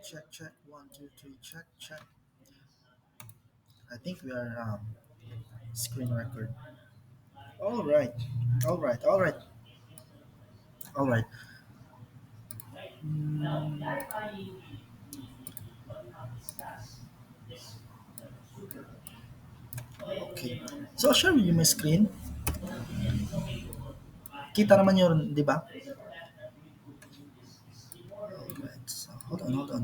Check, check. One, two, three. Check, check. I think we are screen record. All right, all right, all right, all right. Mm, okay. So I'll share with you my screen. Kita naman yun, di ba? Alright. So hold on, hold on.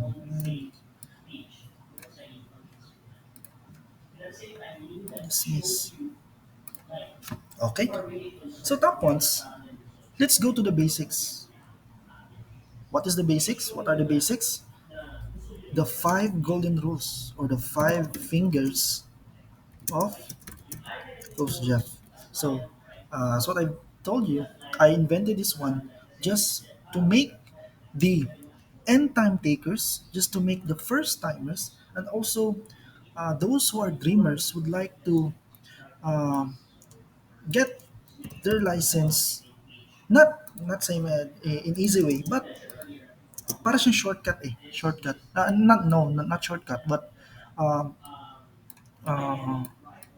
Dismiss. Okay. So top ones. Let's go to the basics. What is the basics? What are the basics? The five golden rules or the five fingers of Coach Jeff. So, as what I told you, I invented this one just to make the end time takers, just to make the first timers, and also those who are dreamers would like to um, get their license. Not saying in easy way, but para siyang shortcut shortcut. Not shortcut, but um, uh,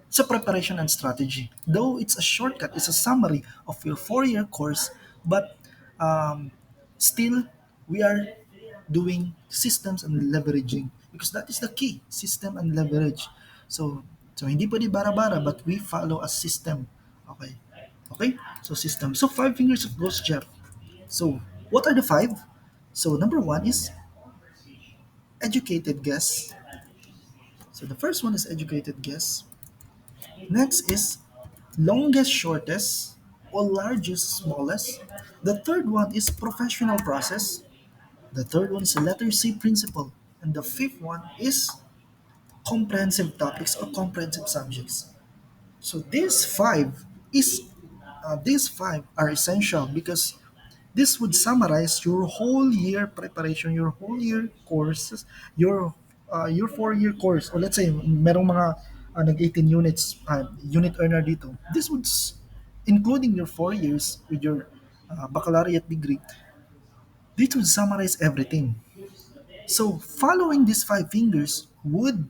it's a preparation and strategy. Though it's a shortcut, it's a summary of your 4 year course, but um, still we are doing systems and leveraging because that is the key, system and leverage. So hindi pwede bara-bara but we follow a system. Okay. Okay? So system. So five fingers of Ghost Jeff. So what are the five? So number one is educated guess. So the first one is educated guess. Next is longest shortest or largest smallest. The third one is professional process. The third one is letter C principle. And the fifth one is comprehensive topics or comprehensive subjects. So these five are essential because this would summarize your whole year preparation, your whole year courses, your 4 year course. Or let's say merong mga nag 18 units unit earner dito. This would including your 4 years with your baccalaureate degree. This would summarize everything. So following these five fingers would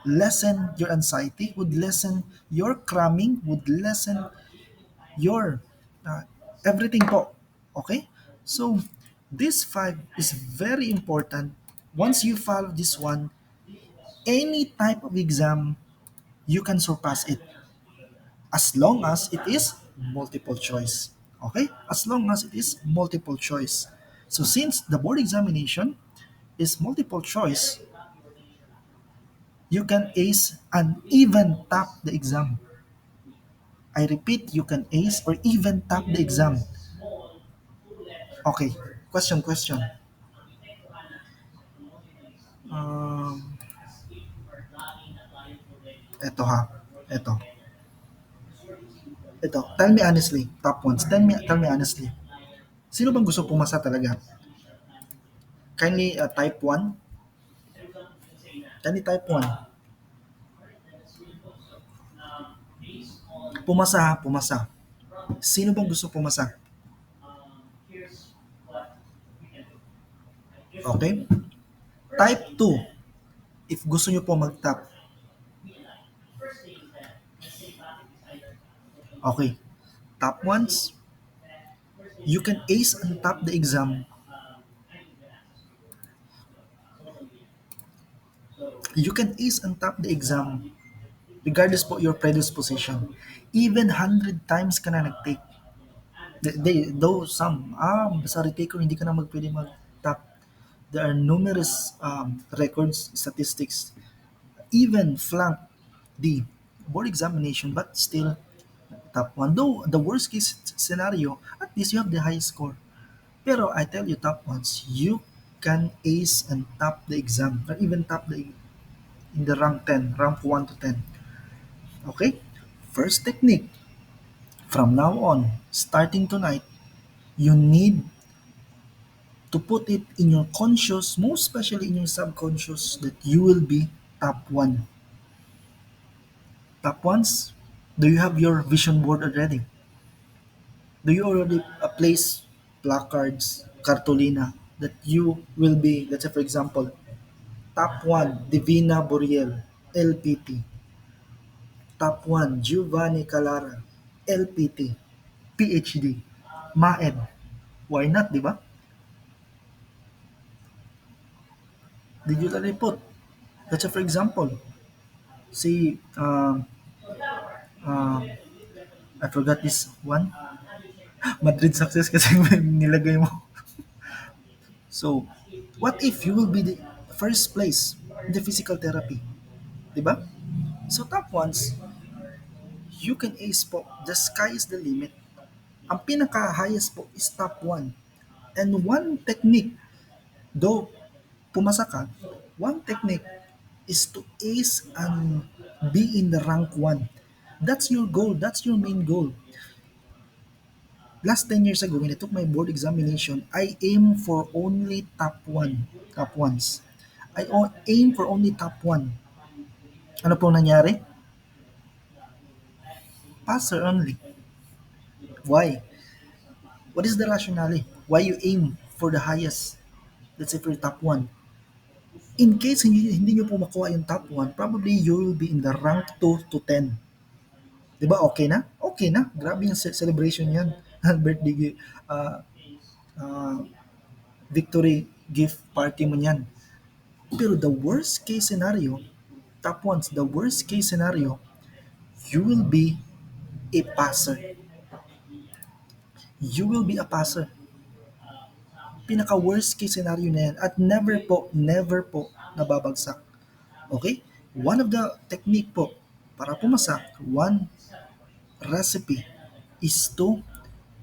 lessen your anxiety, would lessen your cramming, would lessen your uh, everything po. Okay? So, this five is very important. Once you follow this one, any type of exam, you can surpass it as long as it is multiple choice. Okay? As long as it is multiple choice. So, since the board examination is multiple choice, you can ace and even top the exam. I repeat, you can ace or even top the exam. Okay, question. Um, eto ha, eto. Tell me honestly, top ones. Tell me honestly. Sino bang gusto pumasa talaga? Kindly type 1. Kindly type 1. Pumasa ha, pumasa. Sino bang gusto pumasa? Okay? Type 2. If gusto nyo po mag-top. Okay. Top ones, you can ace and top the exam. You can ace and top the exam regardless po your predisposition. Even 100 times ka na nag-take. Though some, basta retake ko, hindi ka na pwede mag-top. There are numerous records, statistics, even flunk the board examination, but still top one. Though the worst case scenario, at least you have the highest score. Pero I tell you, top ones, you can ace and top the exam, or even top the in the rank 10, rank 1 to 10. Okay? First technique, from now on, starting tonight, you need to put it in your conscious, most especially in your subconscious, that you will be top one. Top ones, do you have your vision board already? Do you already place placards, cartolina? that you will be, let's say for example, top 1, Divina Buriel, LPT. Top 1, Giovanni Calara, LPT, PhD, MAED. Why not, di ba? Digital report. Let's say for example, si, uh, I forgot this one. Madrid success kasi nilagay mo. So, what if you will be the first place in the physical therapy? Di ba? So, top ones, you can ace po. The sky is the limit. Ang pinaka-highest po is top 1. And one technique, though pumasa ka, one technique is to ace and be in the rank 1. That's your goal. That's your main goal. Last 10 years ago, when I took my board examination, I aim for only top 1. Top ones. Aim for only top 1. Ano po nangyari? Passer only. Why? What is the rationale? Why you aim for the highest? Let's say for top 1. In case hindi nyo po makuha yung top 1, probably you will be in the rank 2 to 10. Di ba okay na? Okay na. Grabe yung celebration yan. Birthday uh, uh, victory gift party mo yan. Pero the worst case scenario, top ones, the worst case scenario, you will be a passer. You will be a passer. Pinaka worst case scenario na yan at never po nababagsak. Okay? One of the technique po para pumasak, one recipe is to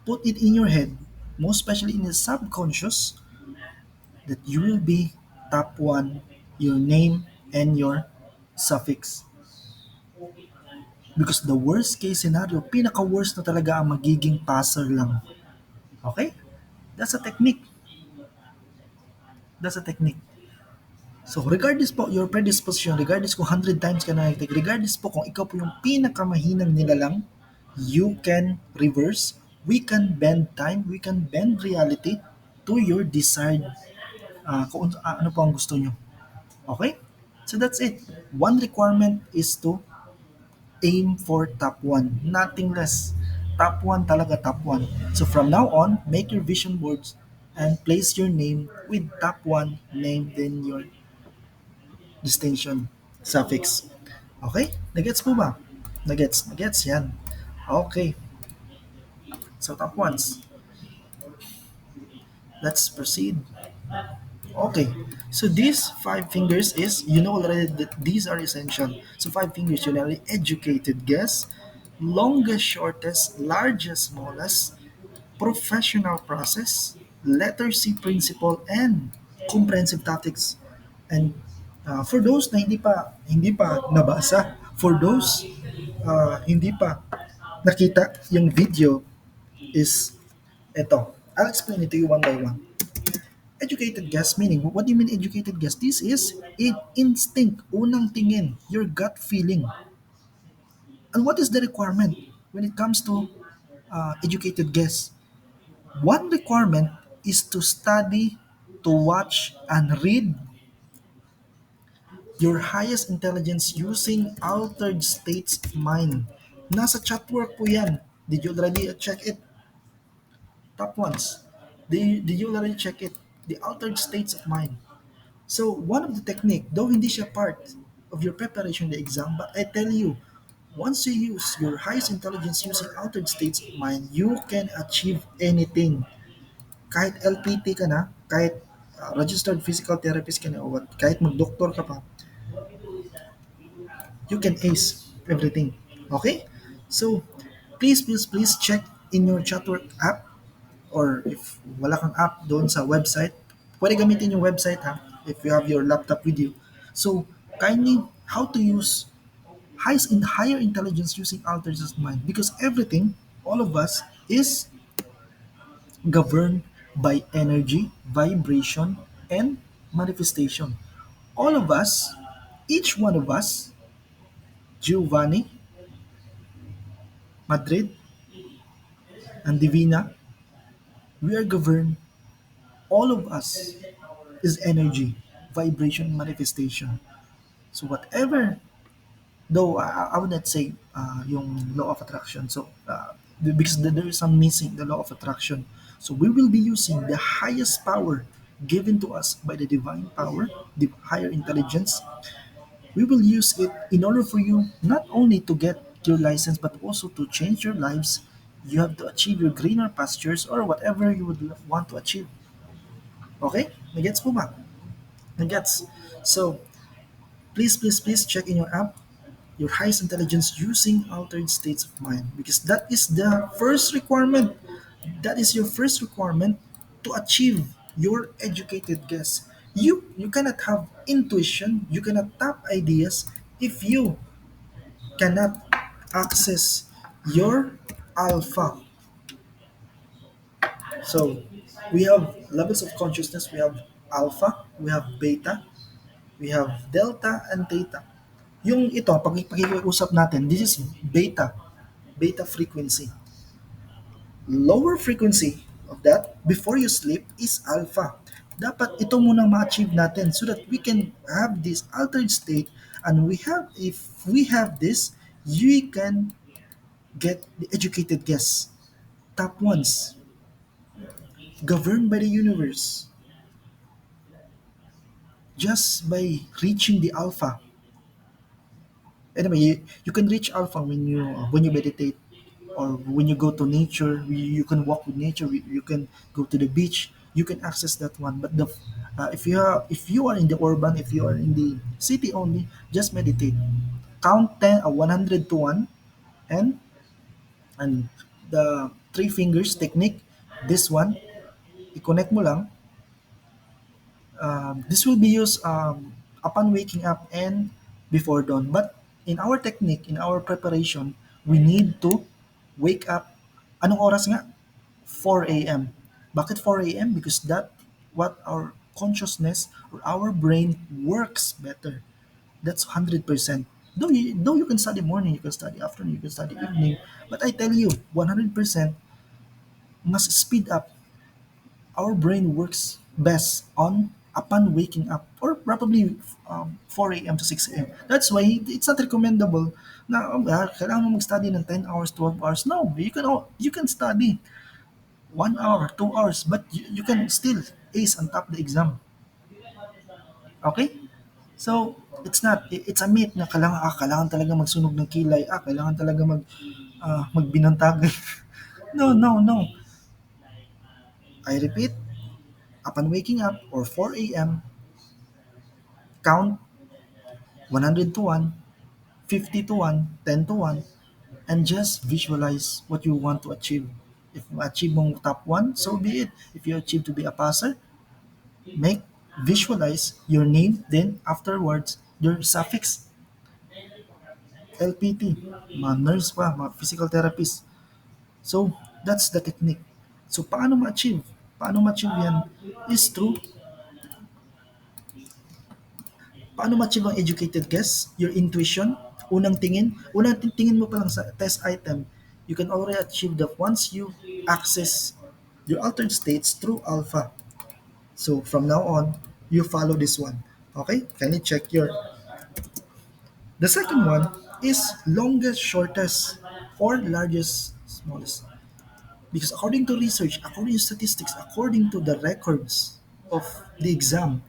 put it in your head, most especially in the subconscious, that you will be top 1, your name and your suffix. Because the worst case scenario, pinaka-worst na talaga ang magiging passer lang. Okay? That's a technique. That's a technique. So, regardless po your predisposition, regardless kung 100 times ka na nag-take, regardless po kung ikaw po yung pinakamahinang nilalang, you can reverse, we can bend time, we can bend reality to your desired, kung ano po ang gusto nyo. Okay? So, that's it. One requirement is to aim for top 1. Nothing less. Top 1 talaga, top 1. So from now on, make your vision boards and place your name with top 1 name, then your distinction suffix. Okay? Nagets po ba? Nagets. Nagets yan. Okay. So top ones. Let's proceed. Okay. So these 5 fingers is, you know already that these are essential. So 5 fingers, you know, educated guess, longest, shortest, largest, smallest, professional process, letter C principle, and comprehensive tactics. And for those na hindi pa nabasa, for those hindi pa nakita yung video is eto. I'll explain it to you one by one. Educated guess meaning, what do you mean educated guess? This is instinct, unang tingin, your gut feeling. And what is the requirement when it comes to educated guess? One requirement is to study, to watch, and read your highest intelligence using altered states of mind. Nasa chat work po yan. Did you already check it? Top ones. Did you already check it? The altered states of mind. So, one of the technique, though hindi siya part of your preparation in the exam, but I tell you, once you use your highest intelligence using altered states of mind, you can achieve anything. Kahit LPT ka na, kahit registered physical therapist ka na, o what, kahit mag-doktor ka pa, you can ace everything. Okay? So, please check in your Chatwork app, or if wala kang app doon sa website, pwede gamitin yung website ha, if you have your laptop with you. So, kindly, how to use higher intelligence using altered states of mind, because everything, all of us, is governed by energy, vibration, and manifestation. All of us, each one of us, Giovanni, Madrid, and Divina, we are governed All of us is energy, vibration, manifestation. So whatever, though I would not say yung law of attraction. So because there is some missing the law of attraction. So we will be using the highest power given to us by the divine power, the higher intelligence. We will use it in order for you not only to get your license but also to change your lives. You have to achieve your greener pastures or whatever you would want to achieve. Okay? Nagets po ba? Nagets. So, please check in your app your highest intelligence using altered states of mind because that is the first requirement. That is your first requirement to achieve your educated guess. You cannot have intuition, you cannot tap ideas if you cannot access your alpha. So we have levels of consciousness, we have alpha, we have beta, we have delta and theta. Yung ito, pag-iusap natin, this is beta frequency. Lower frequency of that before you sleep is alpha. Dapat ito muna ma-achieve natin so that we can have this altered state and if we have this, you can get the educated guess. Top ones, governed by the universe just by reaching the alpha. Anyway, you can reach alpha when you meditate or when you go to nature. You can walk with nature. You can go to the beach. You can access that one. But if you are in the urban, if you are in the city only, just meditate. Count 100 to one, and and the three fingers technique. This one, i-connect mo lang. This will be used upon waking up and before dawn. But in our technique, in our preparation, we need to wake up. Anong oras nga? 4 a.m. Bakit 4 a.m.? Because that what our consciousness or our brain works better. That's 100%. Though you can study morning, you can study afternoon, you can study evening. But I tell you, 100% must speed up our brain works best on upon waking up or probably 4 a.m. to 6 a.m. That's why it's not recommendable na kailangan mo mag-study ng 10 hours, 12 hours. No, you can study 1 hour, 2 hours, but you can still ace and top the exam. Okay? So, it's a myth na kailangan talaga magsunog ng kilay, kailangan talaga magbinantagan. No, no, no. I repeat, upon waking up or 4 a.m., count 100 to 1, 50 to 1, 10 to 1, and just visualize what you want to achieve. If you achieve mong top 1, so be it. If you achieve to be a passer, make visualize your name, then afterwards, your suffix, LPT, mga nurse pa, mga physical therapist. So, that's the technique. So, paano ma-achieve? Paano ma-achieve yan is through paano ma-achieve ang educated guess, your intuition, unang tingin mo pa lang sa test item, you can already achieve that once you access your altered states through alpha. So from now on, you follow this one. Okay? Kindly check your. The second one is longest, shortest, or largest, smallest. Because according to research, according to statistics, according to the records of the exam,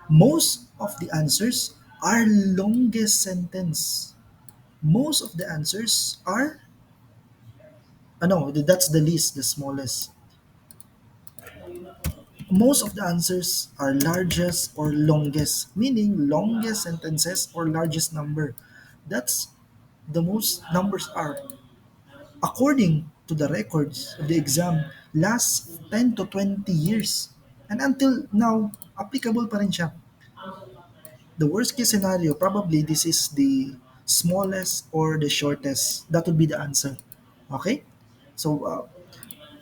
most of the answers are longest sentence. Most of the answers are no, that's the least, the smallest. Most of the answers are largest or longest, meaning longest sentences or largest number. That's the most numbers are. According to the records of the exam, last 10 to 20 years. And until now, applicable pa rin siya. The worst case scenario, probably this is the smallest or the shortest. That would be the answer. Okay? So,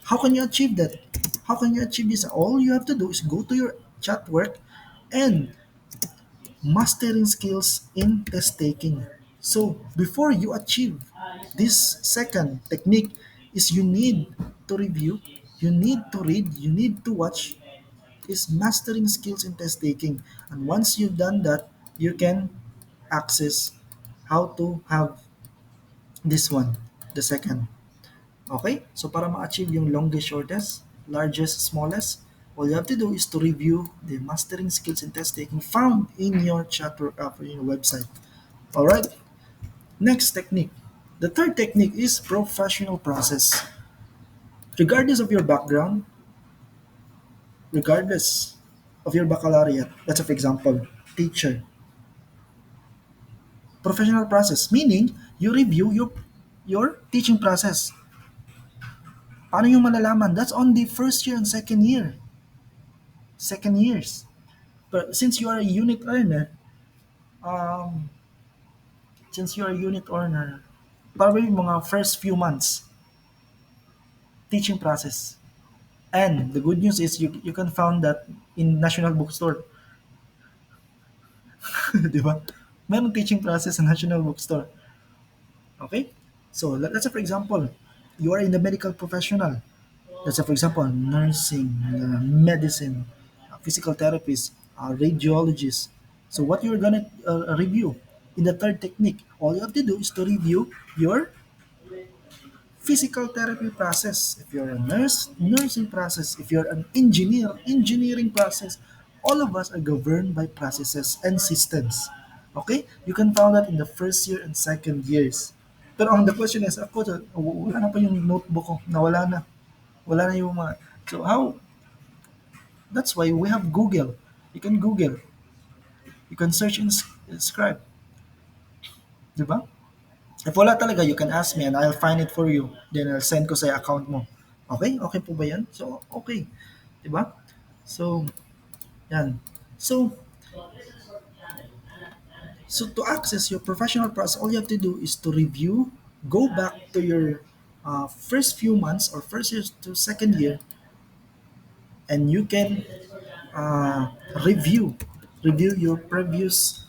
how can you achieve that? How can you achieve this? All you have to do is go to your chat work and mastering skills in test taking. So, before you achieve this second technique is you need to review, you need to read, you need to watch is mastering skills in test taking. And once you've done that, you can access how to have this one, the second. Okay? So para ma-achieve yung longest, shortest, largest, smallest, all you have to do is to review the mastering skills in test taking found in your in your website. All right? Next technique. The third technique is professional process. Regardless of your background, regardless of your baccalaureate, let's say for example, teacher, professional process, meaning you review your teaching process. Paano yung malalaman? That's on the first year and second year. Second years. But since you are a unit earner, um, since you are a unit earner, probably mga first few months, teaching process. And the good news is you can find that in National Bookstore. Di ba? Meron teaching process sa National Bookstore. Okay? So, let's say for example, you are in the medical professional. Let's say for example, nursing, medicine, physical therapist, radiologist. So what you're gonna review in the third technique, all you have to do is to review your physical therapy process. If you're a nurse, nursing process. If you're an engineer, engineering process. All of us are governed by processes and systems. Okay? You can find that in the first year and second years. Pero ang the question is, ako, wala na pa yung notebook ko. Nawala na. Wala na yung mga... So how... That's why we have Google. You can Google. You can search and scribe. Di ba? If wala talaga, you can ask me and I'll find it for you. Then I'll send ko sa account mo. Okay? Okay po ba yan? So, okay. Di ba? So, yan. So, so to access your professional process, all you have to do is to review, go back to your first few months or first year to second year, and you can uh, review review your previous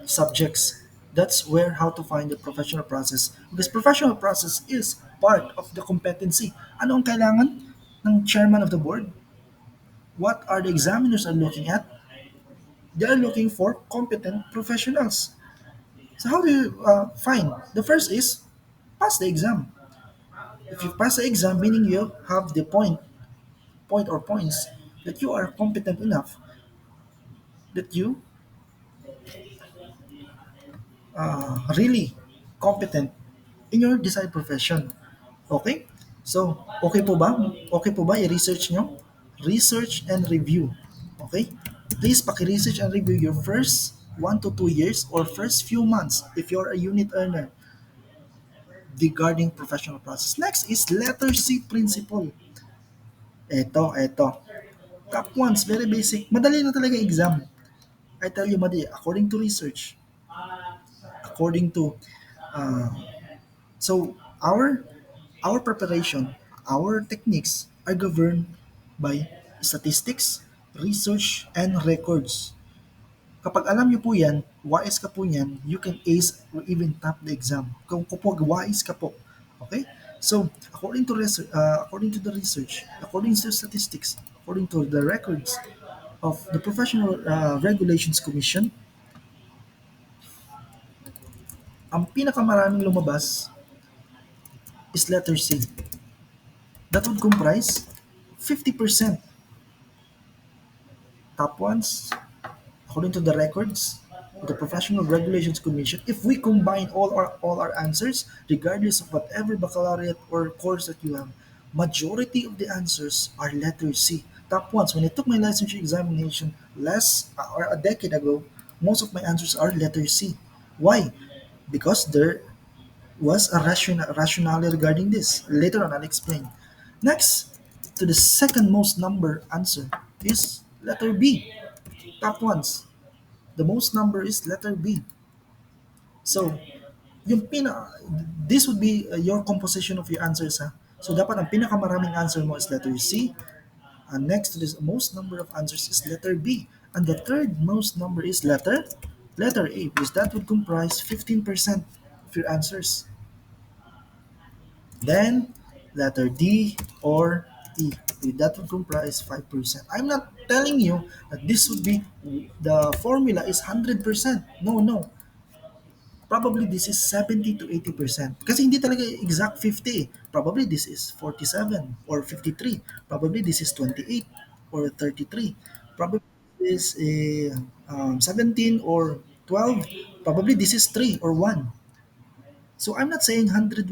subjects. That's where how to find the professional process, because professional process is part of the competency. Ano ang kailangan ng chairman of the board? What are the examiners are looking at? They are looking for competent professionals. So how do you find? The first is pass the exam. If you pass the exam, meaning you have the point or points that you are competent enough, that you really competent in your desired profession. Okay? So, okay po ba? Okay po ba i-research nyo? Research and review. Okay? Please paki-research and review your first 1 to 2 years or first few months if you're a unit earner regarding professional process. Next is letter C principle. Ito. Top ones, very basic. Madali na talaga exam. I tell you, madali. According to research, according to uh, so our preparation, our techniques are governed by statistics, research, and records. Kapag alam niyo po yan, wise ka po yan, you can ace or even top the exam. Kung kapag wise ka po. Okay? So, according to the research, according to statistics, according to the records of the Professional Regulations Commission, ang pinakamaraming lumabas is letter C. That would comprise 50% top ones according to the records of the Professional Regulations Commission. If we combine all our answers, regardless of whatever baccalaureate or course that you have, majority of the answers are letter C. Top ones. When I took my licensure examination less or a decade ago, most of my answers are letter C. Why? Because there was a rationale regarding this. Later on, I'll explain. Next, to the second most number answer is letter B. Top ones. The most number is letter B. So, yung this would be your composition of your answers, ha? So, dapat ang pinakamaraming answer mo is letter C. And next to this most number of answers is letter B. And the third most number is letter A, because that would comprise 15% of your answers. Then, letter D or 50. That would comprise 5%. I'm not telling you that this would be the formula is 100%. No, no. Probably this is 70 to 80%. Kasi hindi talaga exact 50 eh. Probably this is 47 or 53. Probably this is 28 or 33. Probably this is 17 or 12. Probably this is 3 or 1. So I'm not saying 101%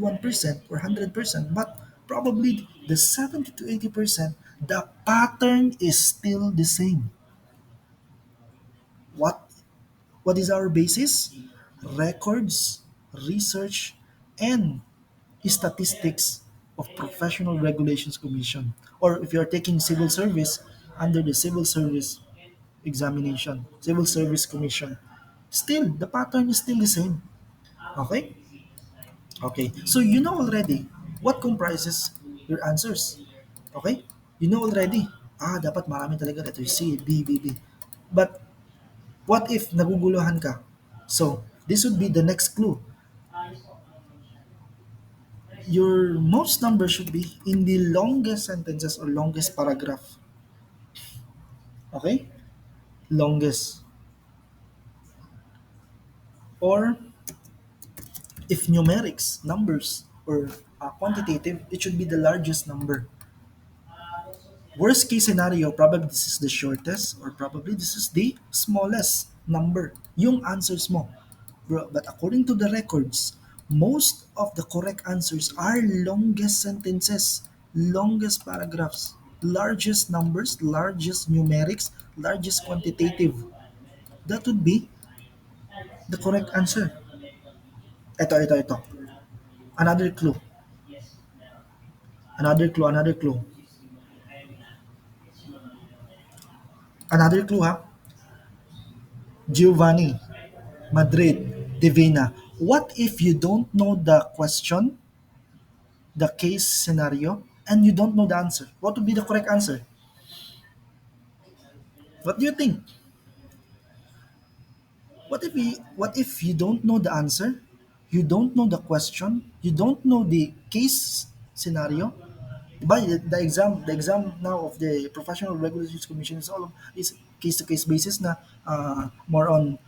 or 100%, but probably the 70 to 80%, the pattern is still the same. What what is our basis? Records, research, and statistics of Professional Regulations Commission. Or if you are taking civil service, under the Civil Service Examination, Civil Service Commission. Still, the pattern is still the same. Okay? Okay. So you know already what comprises your answers. Okay? You know already. Dapat marami talaga letter C, B, B, B. But what if naguguluhan ka? So, this would be the next clue. Your most number should be in the longest sentences or longest paragraph. Okay? Longest. Or if numerics, numbers, or quantitative, it should be the largest number. Worst case scenario, probably this is the shortest or probably this is the smallest number. Yung answers mo. But according to the records, most of the correct answers are longest sentences, longest paragraphs, largest numbers, largest numerics, largest quantitative. That would be the correct answer. Ito. Another clue. Another clue, another clue. Another clue ha. Giovanni, Madrid, Divina. What if you don't know the question, the case scenario, and you don't know the answer? What would be the correct answer? What do you think? What if you don't know the answer? You don't know the question, you don't know the case scenario. By the exam now of the Professional Regulations Commission is case to case basis na more on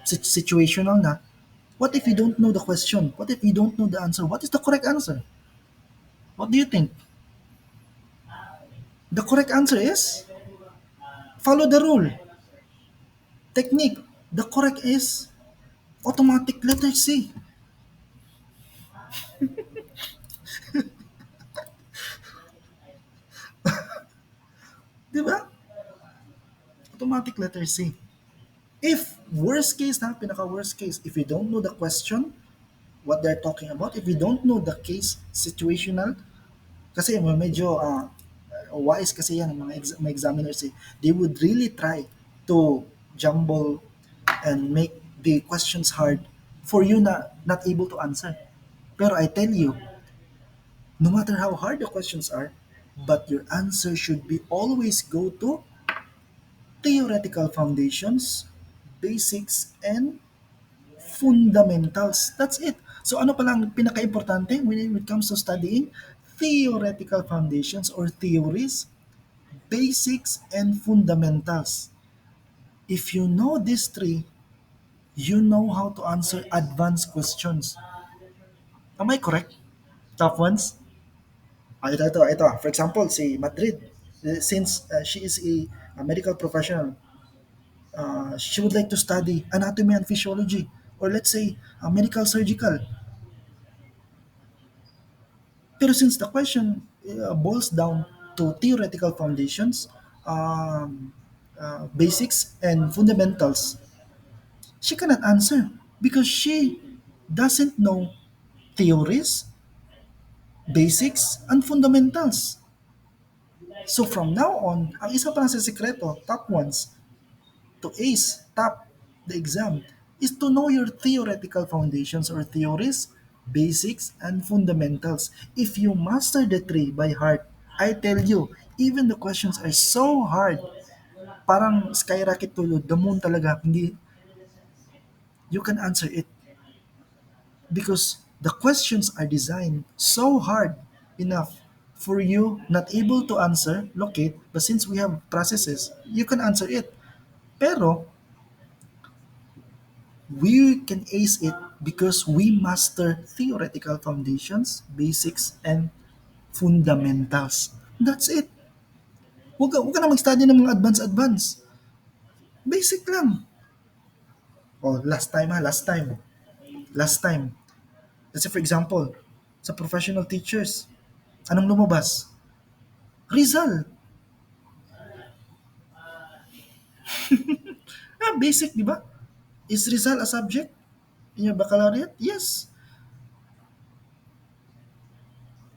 situational na. What if you don't know the question? What if you don't know the answer? What is the correct answer? What do you think? The correct answer is follow the rule. Technique. The correct is automatic letter C. Di ba? Automatic letter C. If worst case na, pinaka worst case, if you don't know the question, what they're talking about, if you don't know the case situational, kasi medyo wise kasi yan ang mga examiners eh. They would really try to jumble and make the questions hard for you na not able to answer. Pero I tell you, no matter how hard the questions are, but your answer should be always go to theoretical foundations, basics, and fundamentals. That's it. So ano palang pinaka-importante when it comes to studying? Theoretical foundations or theories, basics, and fundamentals. If you know these three, you know how to answer advanced questions. Am I correct? Tough ones? Ito. For example, si Madrid, since she is a medical professional, she would like to study anatomy and physiology, or let's say medical surgical. Pero since the question boils down to theoretical foundations, um, basics, and fundamentals, she cannot answer because she doesn't know theories, basics, and fundamentals. So from now on, ang isa pa lang sa sekreto, top ones, to ace, top the exam, is to know your theoretical foundations or theories, basics, and fundamentals. If you master the three by heart, I tell you, even the questions are so hard, parang skyrocket to the moon talaga, hindi, you can answer it because the questions are designed so hard enough For you, not able to answer, locate, but since we have processes, you can answer it. Pero, we can ace it because we master theoretical foundations, basics, and fundamentals. That's it. Huwag ka na mag-study ng mga advance-advance. Basic lang. Oh, last time. Let's say for example, sa professional teachers, anong lumabas? Rizal. Basic, di ba? Is Rizal a subject in your baccalaureate? Yes.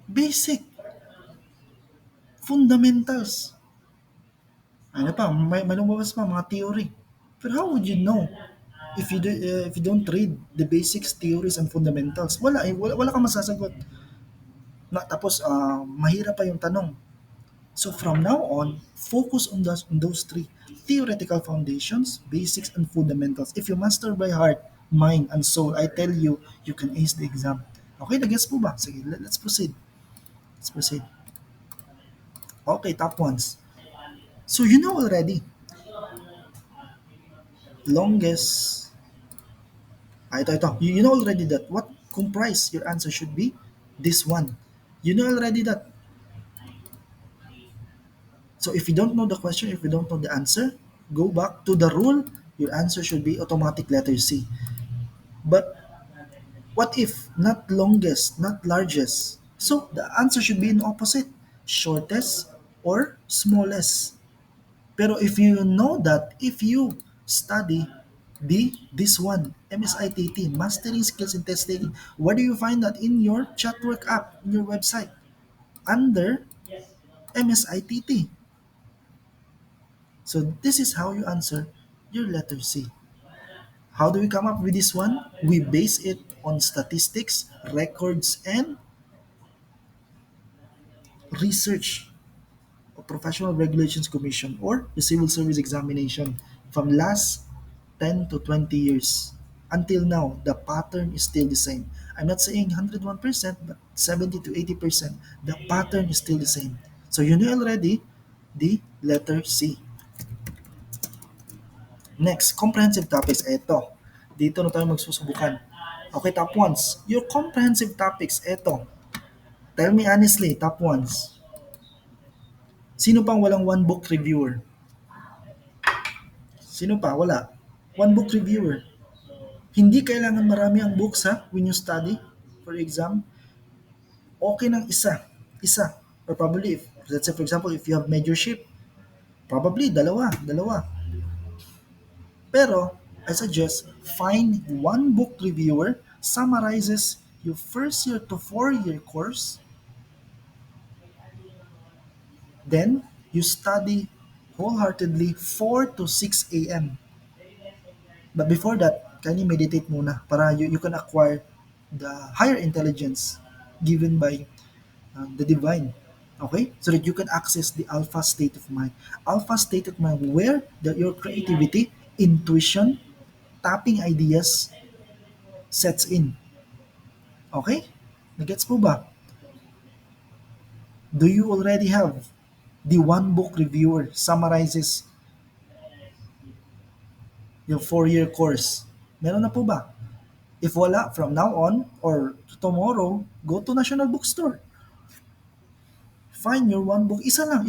Basic. Fundamentals. Ano pa, may lumabas pa, mga theory. But how would you know if you don't read the basics, theories, and fundamentals? Wala kang masasagot. Tapos, mahirap pa yung tanong. So from now on, focus on those three: theoretical foundations, basics, and fundamentals. If you master by heart, mind, and soul, I tell you, you can ace the exam. Okay, nag-guess po ba? Sige, let's proceed. Let's proceed. Okay, top ones. So you know already, longest, ito. You know already that what comprise your answer should be this one. You know already that. So if you don't know the question, if you don't know the answer, go back to the rule. Your answer should be automatic letter C. But what if not longest, not largest? So the answer should be in opposite, shortest or smallest. Pero if you know that, if you study this one, MSITT, Mastering Skills in Test Taking, where do you find that? In your Chatwork app, in your website, under MSITT. So this is how you answer your letter C. How do we come up with this one? We base it on statistics, records, and research of Professional Regulations Commission or the Civil Service Examination from last 10 to 20 years. Until now, the pattern is still the same. I'm not saying 101%, but 70 to 80%. The pattern is still the same. So you know already the letter C. Next, comprehensive topics. Ito. Dito na tayo magsusubukan. Okay, top ones. Your comprehensive topics, ito. Tell me honestly, top ones. Sino pang walang one book reviewer? Sino pa? Wala. One book reviewer. Hindi kailangan marami ang books ha when you study for exam. Okay ng isa. Isa. Or probably, let's say for example, if you have majorship, probably dalawa. Pero, I suggest, find one book reviewer summarizes your first year to 4-year course. Then, you study wholeheartedly 4 to 6 a.m. But before that, kindly meditate muna para you can acquire the higher intelligence given by the divine. Okay? So that you can access the alpha state of mind. Alpha state of mind where your creativity, intuition, tapping ideas sets in. Okay? Nagets po ba? Do you already have the one book reviewer summarizes your 4-year course? Meron na po ba? If wala, from now on or tomorrow, go to National Bookstore. Find your one book. Isa lang.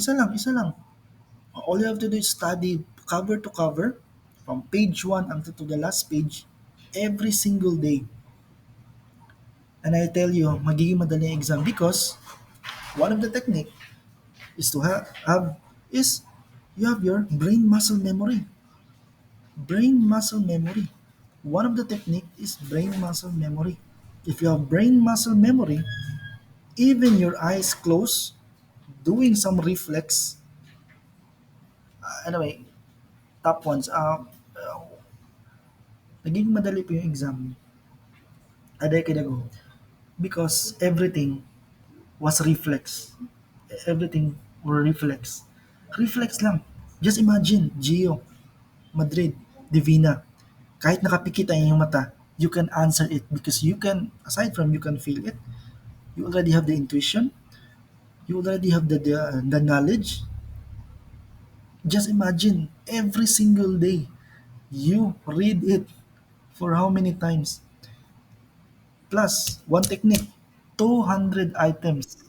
All you have to do is study cover to cover from page 1 until to the last page every single day. And I tell you, magiging madali ang exam because one of the technique is to have is you have your brain muscle memory. Brain muscle memory. One of the technique is brain muscle memory. If you have brain muscle memory, even your eyes closed, doing some reflex. Anyway, top ones. Naging madali po yung exam. Aday kinago. Because everything was reflex. Everything were reflex. Reflex lang. Just imagine, Gio, Madrid, Divina. Kahit nakapikit ang iyong mata, you can answer it because you can, aside from you can feel it, you already have the intuition, You already have the knowledge. Just imagine every single day you read it for how many times? Plus, one technique, 200 items.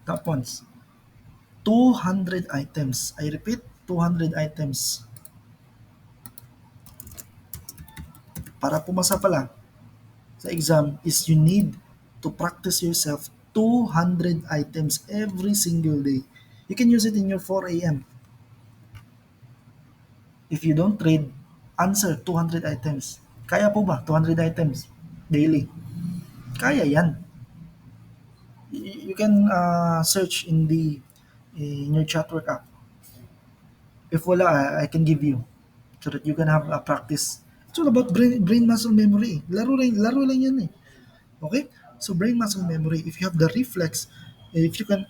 Top ones, 200 items. I repeat, 200 items. Para pumasa pa lang sa exam is you need to practice yourself 200 items every single day. You can use it in your 4 a.m. If you don't read, answer 200 items. Kaya po ba 200 items daily? Kaya yan. You can search in your chatwork app. If wala, I can give you so that you can have a practice. It's all about brain muscle memory. Laro lang yan eh. Okay? So brain muscle memory, if you have the reflex, if you can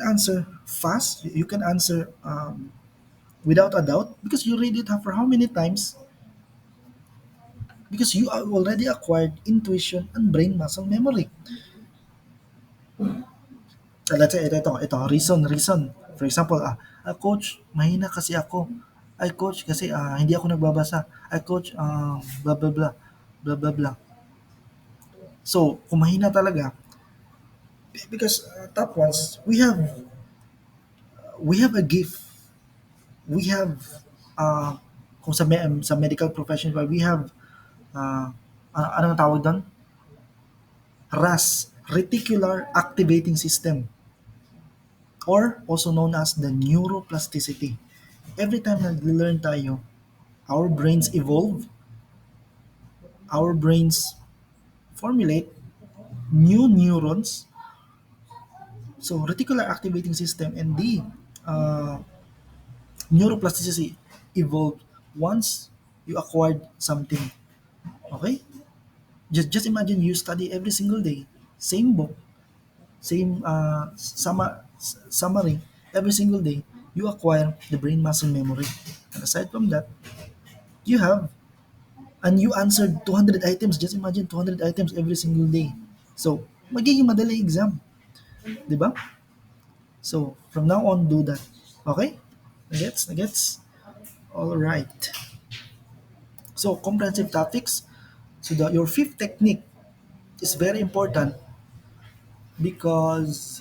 answer fast, you can answer without a doubt because you read it for how many times? Because you are already acquired intuition and brain muscle memory. Let's say, ito, reason. For example, coach, mahina kasi ako. Ay, coach, kasi hindi ako nagbabasa. Ay, coach, blah, blah, blah. Blah, blah, blah. So, kung mahina talaga, because top ones, we have a gift. We have, uh, kung sa medical profession, we have, uh, ano ang tawag doon? RAS, Reticular Activating System, or also known as the neuroplasticity. Every time nag-learn tayo, our brains evolve, our brains formulate new neurons. So reticular activating system and the uh, neuroplasticity evolved once you acquired something. Okay? Just imagine you study every single day, same book, same summary every single day. You acquire the brain muscle memory. And aside from that, you have and you answered 200 items. Just imagine 200 items every single day. So, magiging madali exam. Di ba? So, from now on, do that. Okay? Nagets? Nagets? Alright. So, comprehensive topics. So, your fifth technique is very important because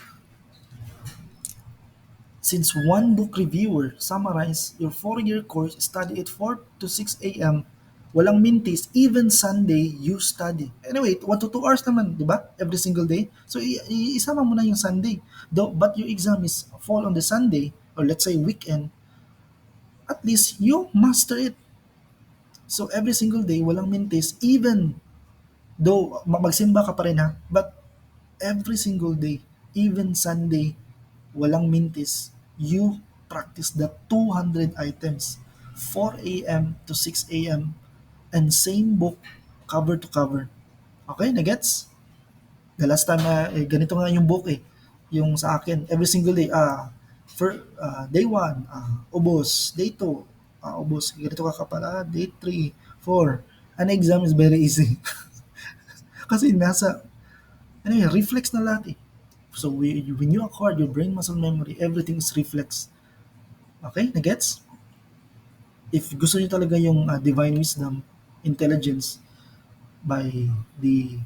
since one book reviewer summarize your 4-year course, study at 4 to 6 a.m., walang mintis, even Sunday, you study. Anyway, 1 to 2 hours naman, di ba? Every single day. So, isama mo na yung Sunday. Though, but your exam is fall on the Sunday, or let's say weekend, at least you master it. So, every single day, walang mintis, even though magsimba ka pa rin ha, but every single day, even Sunday, walang mintis, you practice the 200 items, 4 a.m. to 6 a.m. and same book, cover to cover. Okay, nagets? The last time ganito nga yung book eh, yung sa akin, every single day, day 1, ubos, day 2, ubos, ganito ka kapala, day 3, 4, an exam is very easy. Kasi anyway, reflex na lahat eh. So when you acquire your brain muscle memory, everything is reflex. Okay, nagets? If gusto niyo talaga yung divine wisdom, intelligence by the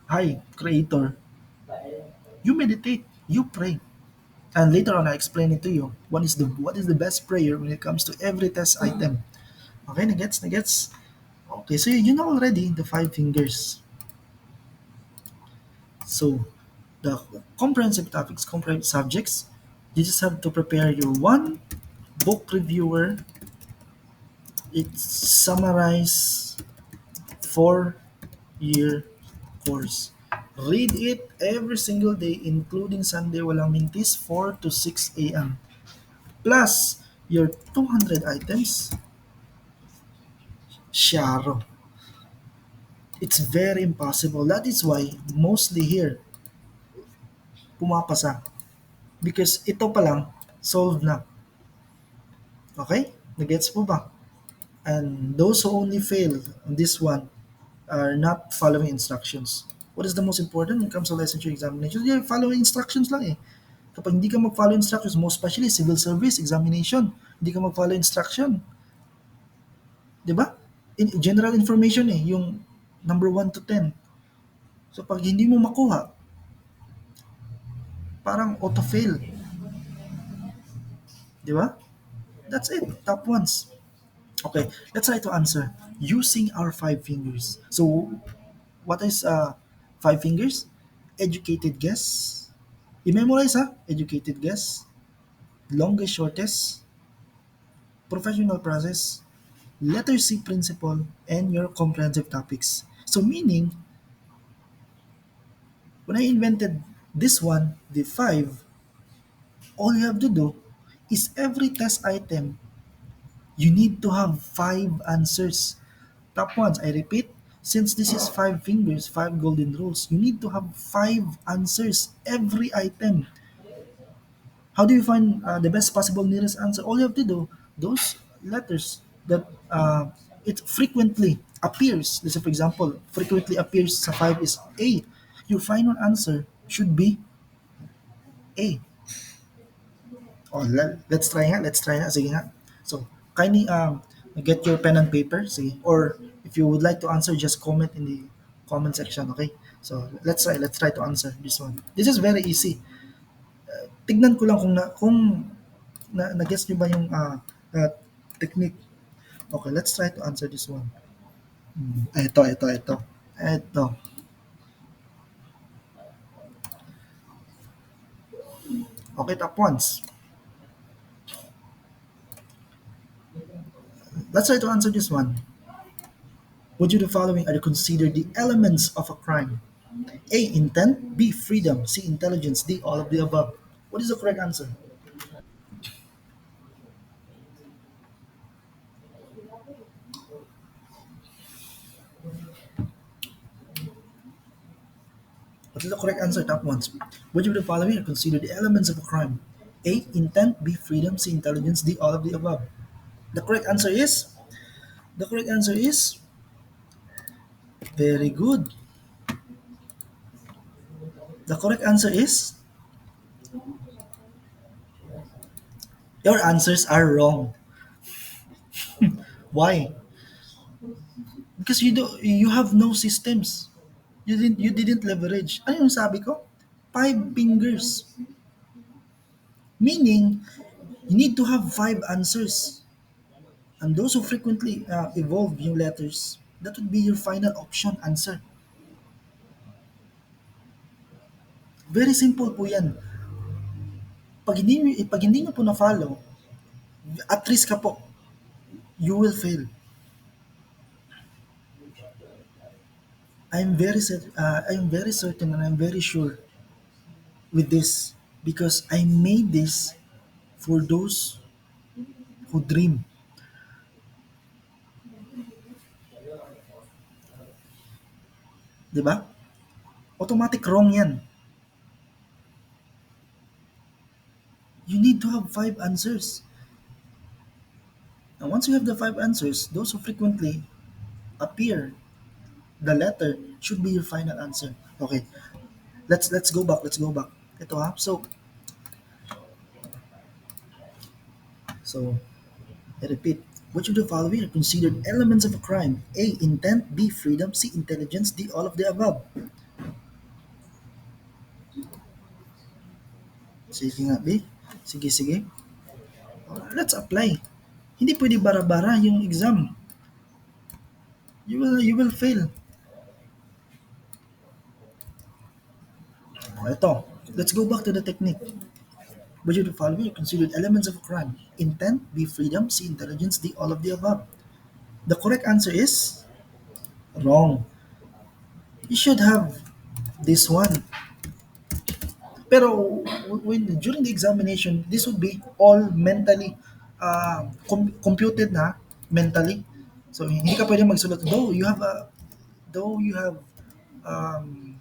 high creator, you meditate, you pray. And later on, I explain it to you. What is the best prayer when it comes to every test item? Okay, nagets, nagets. Okay, so you know already the 5 fingers. So the comprehensive topics, comprehensive subjects, you just have to prepare your one book reviewer. It summarize 4-year course. Read it every single day, including Sunday, walang mintis, 4 to 6 a.m. Plus your 200 items, Sharo. It's very impossible. That is why mostly here, pumapasa. Because ito pa lang, solved na. Okay? Nagets po ba? And those who only fail on this one, are not following instructions. What is the most important when it comes to licensure examination? Yeah, following instructions lang eh. Kapag hindi ka mag-follow instructions, most especially civil service examination, hindi ka mag-follow instruction, 'di ba? General information eh, yung number 1 to 10. So pag hindi mo makuha, parang auto-fail, 'di ba? That's it, top ones. Okay, let's try to answer using our 5 fingers. So what is 5 fingers? Educated guess. I-memorize ha? Educated guess, longest shortest, professional process, letter C principle, and your comprehensive topics. So meaning, when I invented this one, the five, all you have to do is every test item, you need to have 5 answers. Top ones, I repeat, since this is 5 fingers, 5 golden rules, you need to have 5 answers every item. How do you find the best possible nearest answer? All you have to do, those letters that it frequently appears, let's say for example, frequently appears sa 5 is A. Your final answer should be A. Oh, let's try nga, let's try nga. Sige nga. So, kindly get your pen and paper, sige. Or if you would like to answer, just comment in the comment section, okay? So, let's try to answer this one. This is very easy. Tignan ko lang kung na-guess niyo ba yung technique. Okay, let's try to answer this one. Ito. Okay, top ones. Let's try to answer this one. Which of the following are considered the elements of a crime? A. Intent. B. Freedom. C. Intelligence. D. All of the above. What is the correct answer? What is the correct answer? Top ones. Which of the following are considered the elements of a crime? A. Intent. B. Freedom. C. Intelligence. D. All of the above. The correct answer is. The correct answer is. Very good. The correct answer is. Your answers are wrong. Why? Because you have no systems. You didn't leverage. Ano yung sabi ko? 5 fingers. Meaning, you need to have 5 answers. And those who frequently evolve yung letters, that would be your final option answer. Very simple po yan. Pag hindi nyo po na-follow, at risk ka po. You will fail. I'm very certain and I'm very sure with this because I made this for those who dream. 'Di ba? Automatic wrong yan. You need to have 5 answers. And once you have the 5 answers, those who frequently appear, the letter should be your final answer. Okay, let's go back. Let's go back. Ito ha. So I repeat. Which of the following are considered elements of a crime? A. Intent. B. Freedom. C. Intelligence. D. All of the above. Sige nga, B. Sige, sige. Let's apply. Hindi pwede bara-bara yung exam. You will fail. Ito. Let's go back to the technique. Which of the following are considered elements of a crime? Intent, B. Freedom, C. Intelligence, D. All of the above. The correct answer is wrong. You should have this one. Pero during the examination, this would be all mentally computed na mentally. So hindi ka pwede magsulat though you have um,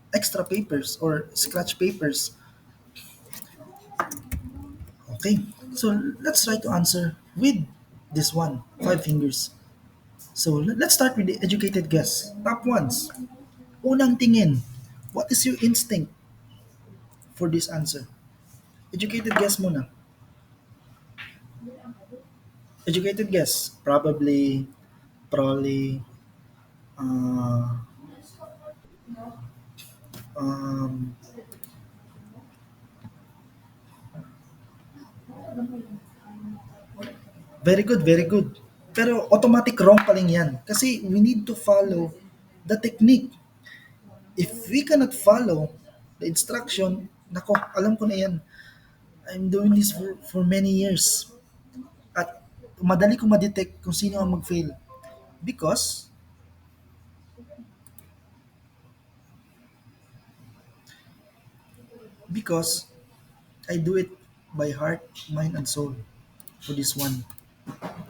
extra papers or scratch papers. Okay, so let's try to answer with this one, 5 fingers. So let's start with the educated guess. Top ones. Unang tingin. What is your instinct for this answer? Educated guess muna. Educated guess. Probably, uh, um, very good, very good. Pero automatic wrong pa rin yan. Kasi we need to follow the technique. If we cannot follow the instruction, nako, alam ko na yan. I'm doing this for many years. At madali ko ma-detect kung sino ang mag-fail. Because, because I do it by heart, mind, and soul for this one.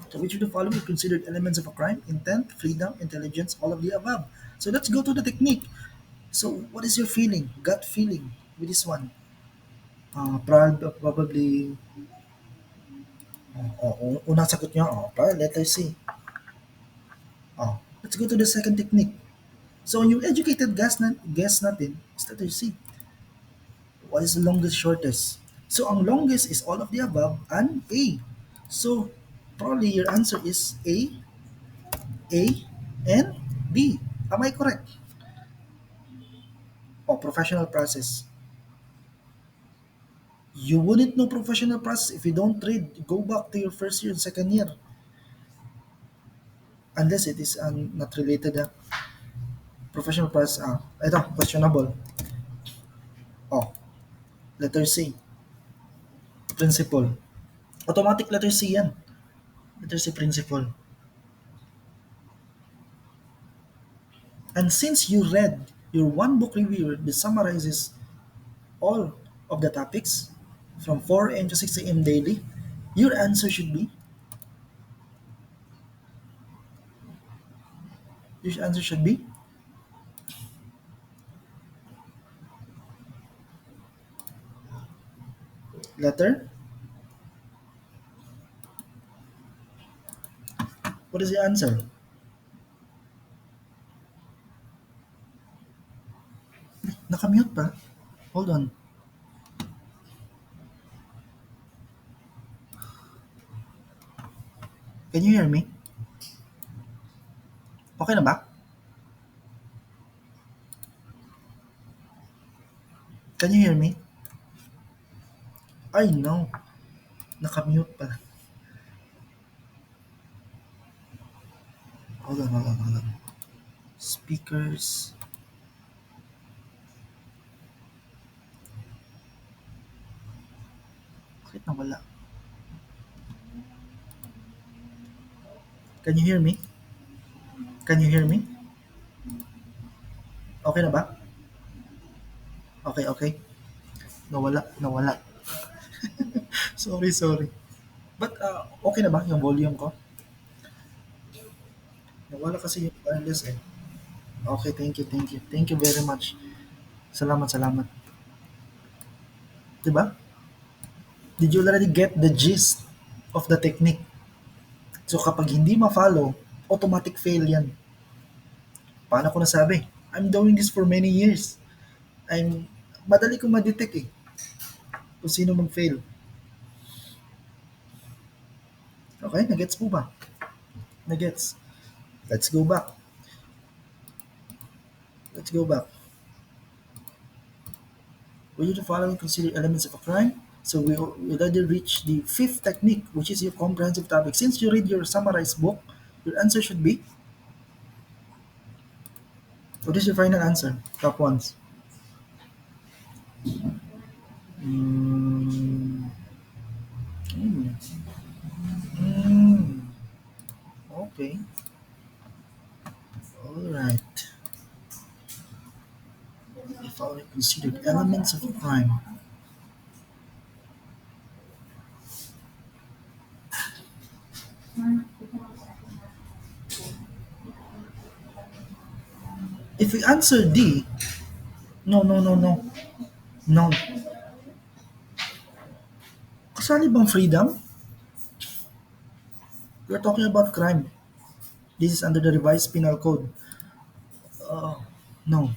So which of the following are considered elements of a crime? Intent, freedom, intelligence, all of the above. So let's go to the technique. So what is your feeling, gut feeling with this one? Probably, unang sagot niya, probably letter C. Let's go to the second technique. So yung educated guess natin is letter C. What is the longest shortest? So ang longest is all of the above and A. So probably your answer is A, and B. Am I correct? Professional process. You wouldn't know professional process if you don't read. Go back to your first year and second year. Unless it is not related. Professional process. Ito, questionable. Oh, letter C. Principle. Automatic letter C yan. Letter C, principle. And since you read your one book review that summarizes all of the topics from 4 a.m. to 6 a.m. daily, your answer should be, your answer should be, letter. What is the answer? Nakamute pa? Hold on. Can you hear me? Okay na ba? Can you hear me? Ay, no. Nakamute pa. Hold on. Speakers. Bakit nawala? Can you hear me? Can you hear me? Okay na ba? Okay. Nawala. Sorry. But okay na ba yung volume ko? Nawala kasi yung wireless eh. Okay, thank you. Thank you very much. Salamat. Diba? Did you already get the gist of the technique? So kapag hindi ma-follow, automatic fail yan. Paano ko nasabi? I'm doing this for many years. Madali ko ma-detect eh kung sino mag-fail. Okay, nagets po ba? Nagets. Let's go back. Let's go back. Will you the following consider elements of a crime? So we already reached the fifth technique, which is your comprehensive topic. Since you read your summarized book, your answer should be, what is your final answer? Top ones. Mm, mm, mm, okay. All right. If I considered elements of a crime, if we answer D, no. No. Kasali bang freedom? We're talking about crime. This is under the revised penal code. No.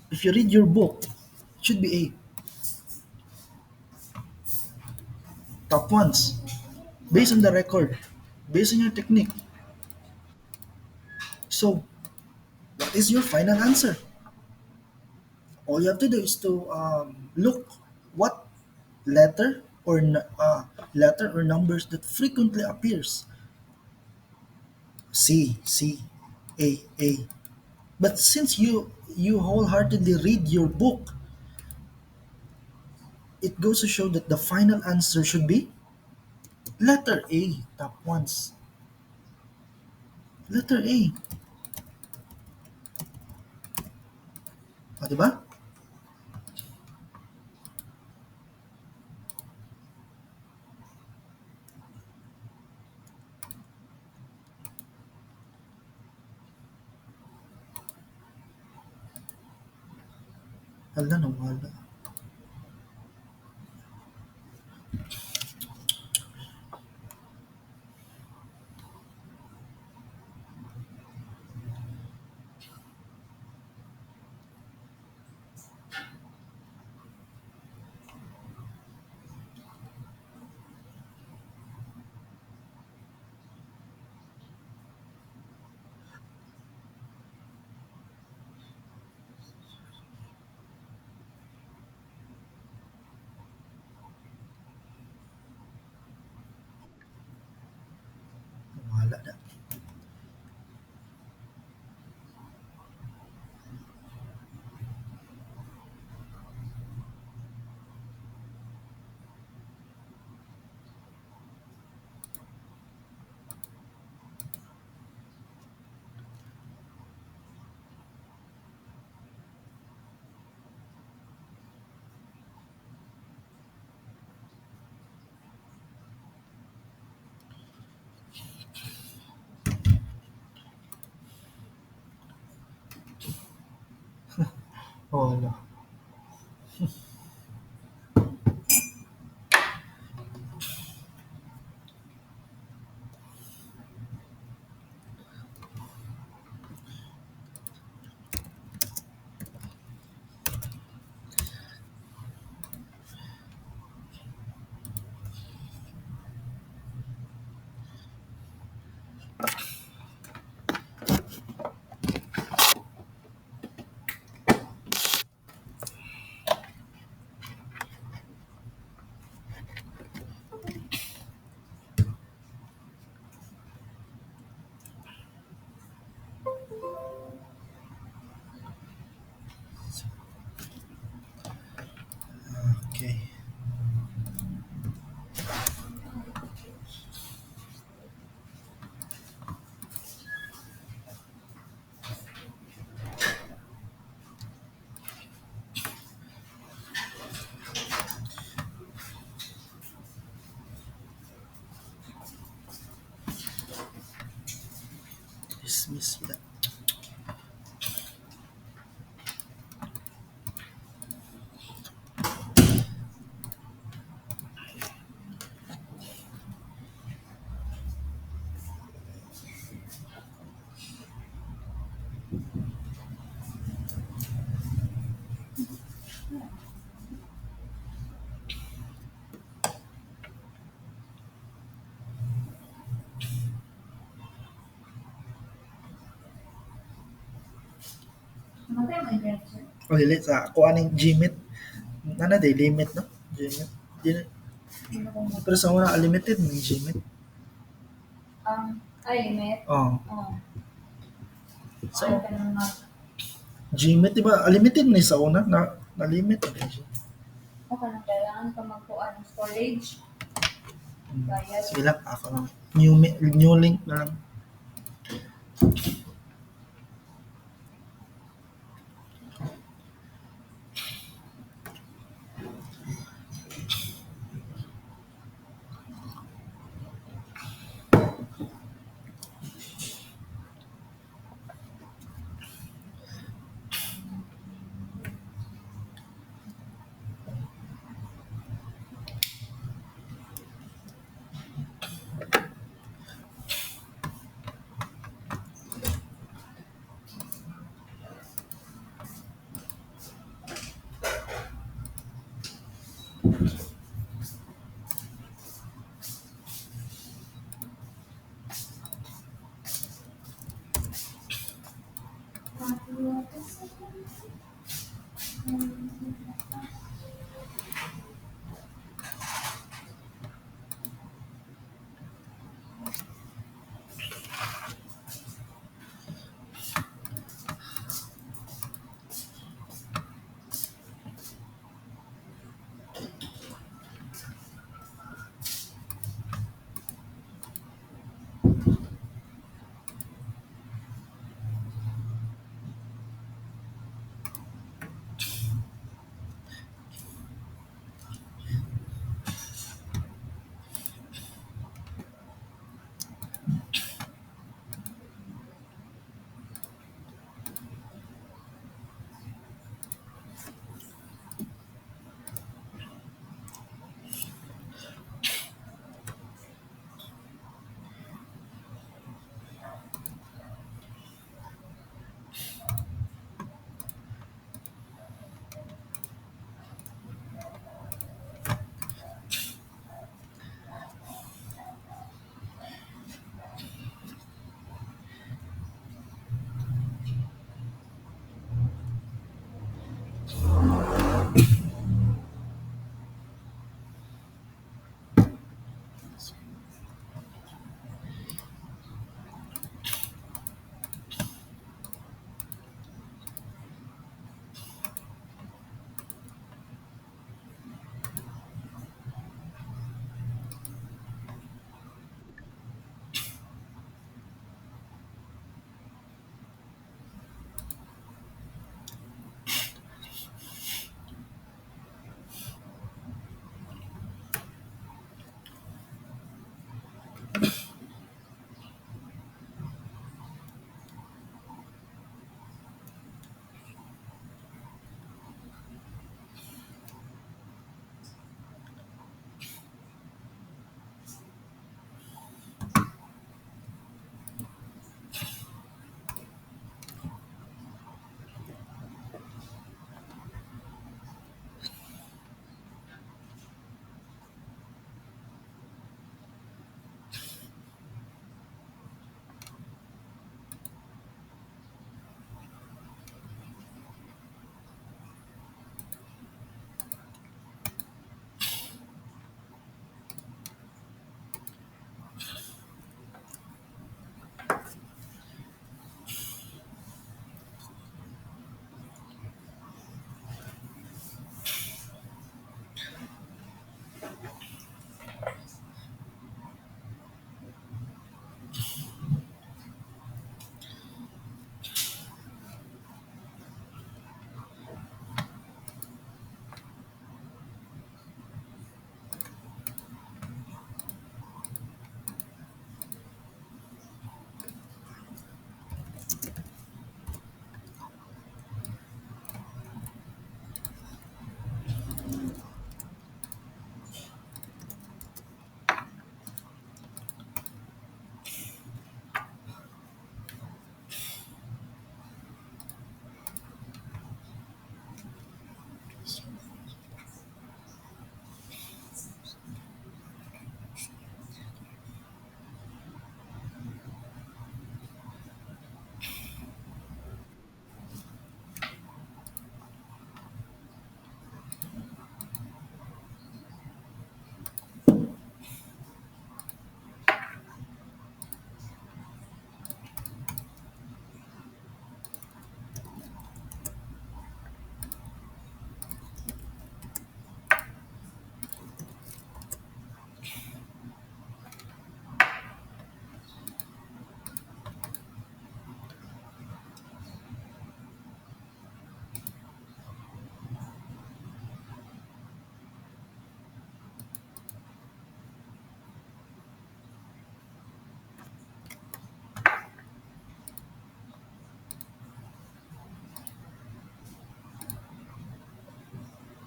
If you read your book, it should be A. Top ones. Based on the record. Based on your technique. So, what is your final answer? All you have to do is to look what letter or letter or numbers that frequently appears. C, C, A. But since you wholeheartedly read your book, it goes to show that the final answer should be letter A, top ones. Letter A. O, di ba? Hala na wala. Wala na. Wala. Okay. Dismiss that. O dili sa ako aning Gmit. Nana day limit no? Gmit. Dili. Pero sa una unlimited ng Gmit. Limit. Oh. Oh. So, Ayaw ka nang Gmit di ba unlimited ni sa una na limit. ka nang kailangan ka magkuha ng storage. Bayad. Sige lang, ako lang. New link na lang.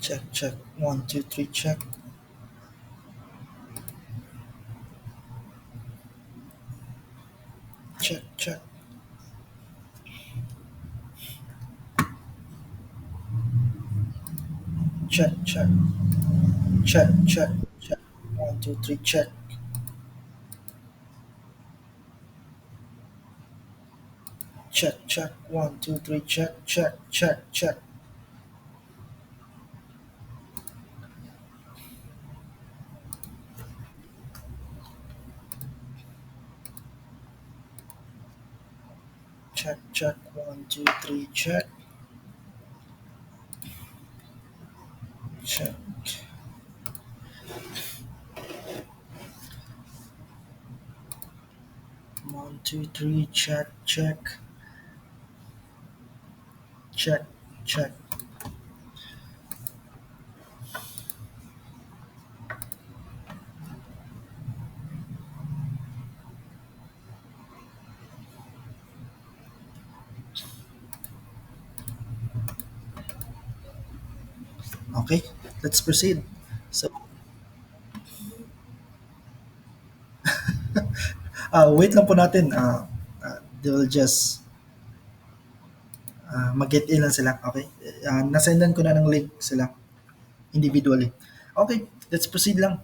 Check, check. One, two, three, check. Check, check. Check, check. Check, check, check. One, two, three, check. Check, check. One, two, three, check, check, check, check. Check, check. One, two, three, check, check. One, two, three, check, check, check, check. Okay, let's proceed. So, wait lang po natin. They will just mag-get in lang sila. Okay? Nasendan ko na ng link sila individually. Okay, let's proceed lang.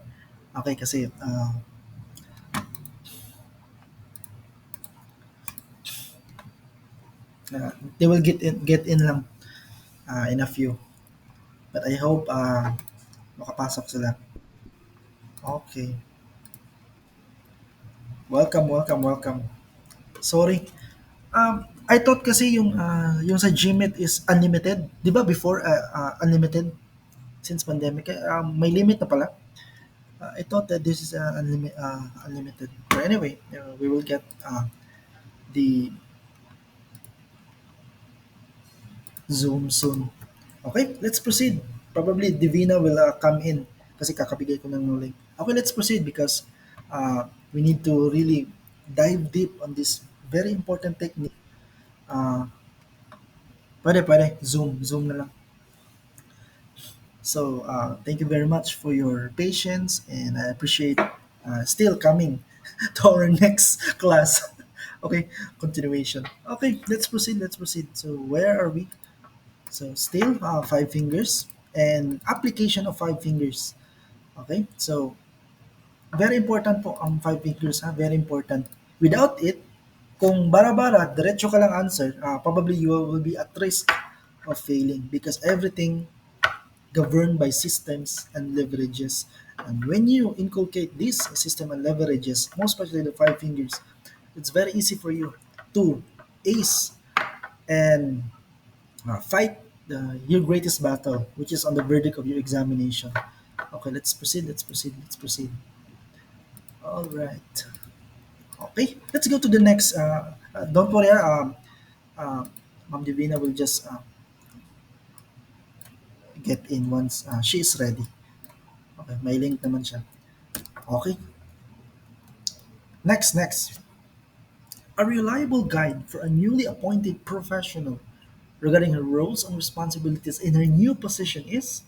Okay, kasi they will get in lang in a few. But I hope makapasok sila. Okay. Welcome, welcome, welcome. Sorry. I thought kasi yung sa Gmeet is unlimited. 'Di ba before unlimited since pandemic may limit na pala. I thought that this is unlimited. But anyway, we will get the Zoom soon. Okay, let's proceed. Probably Divina will come in kasi kakabigay ko ng link. Okay, let's proceed because we need to really dive deep on this very important technique. Uh, pwede. Zoom na lang. So, thank you very much for your patience and I appreciate still coming to our next class. Okay, continuation. Okay, let's proceed. So, where are we? So, still five fingers and application of five fingers. Okay, so very important po ang five fingers ha, very important. Without it, kung bara-bara, diretso ka lang answer, probably you will be at risk of failing because everything governed by systems and leverages. And when you inculcate this system and leverages, most especially the five fingers, it's very easy for you to ace and fight your greatest battle, which is on the verdict of your examination. Okay, let's proceed. All right. Okay, let's go to the next. Don't worry, uh, Ma'am Divina will just get in once she is ready. Okay, may link naman siya. Okay, next. A reliable guide for a newly appointed professional regarding her roles and responsibilities in her new position is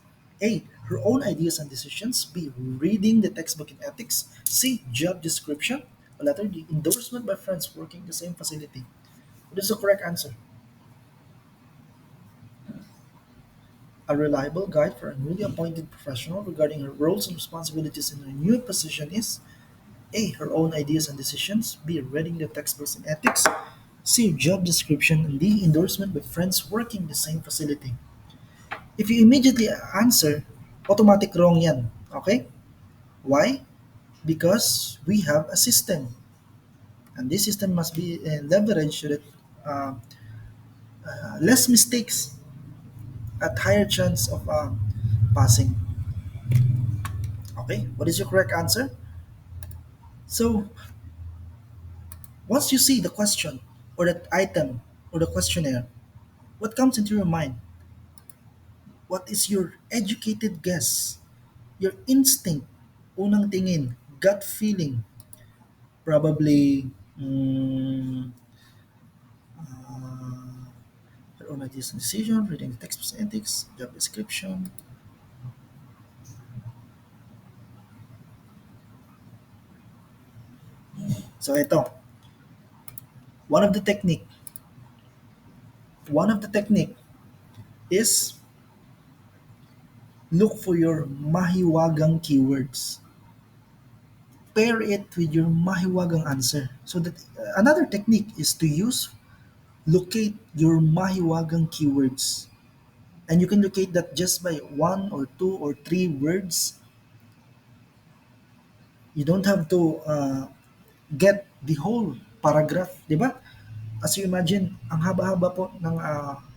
A. Her own ideas and decisions. B. Reading the textbook in ethics. C. Job description. Or letter D. Endorsement by friends working in the same facility. What is the correct answer? A reliable guide for a newly appointed professional regarding her roles and responsibilities in her new position is A. Her own ideas and decisions. B. Reading the textbooks in ethics. C. Job description. And D. Endorsement by friends working in the same facility. If you immediately answer, automatic wrong yan. Okay? Why? Because we have a system. And this system must be leveraged so that uh, less mistakes at higher chance of passing. Okay? What is your correct answer? So, once you see the question or that item or the questionnaire, what comes into your mind? What is your educated guess? Your instinct, unang tingin, gut feeling, probably your own ideas and decision, reading the textbooks and ethics, job description. So ito, one of the technique, one of the technique is look for your mahiwagang keywords. Pair it with your mahiwagang answer. So that another technique is to use locate your mahiwagang keywords. And you can locate that just by one or two or three words. You don't have to get the whole paragraph, di ba? As you imagine, ang haba-haba po ng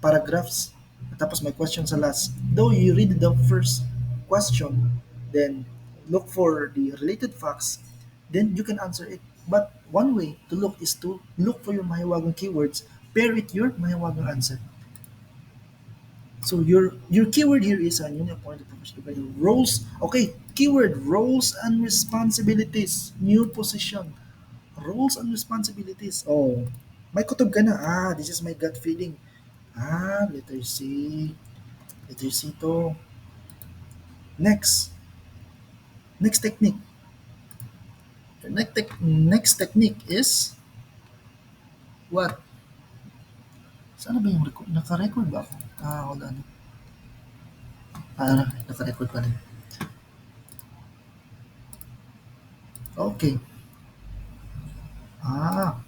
paragraphs. Tapos may question sa last. Though you read the first question, then look for the related facts, then you can answer it. But one way to look is to look for your mahiwagang keywords, pair it your mahiwagang answer. So your keyword here is newly appointed professional roles. Okay, keyword roles and responsibilities. New position. Roles and responsibilities. Oh, may kutob ka na. This is my gut feeling. Letter C. Letter C to. Next. Next technique. The next technique is what? Saan ba yung record? Naka-record ba ako? Hold on. Naka-record pa rin. Okay. Ah,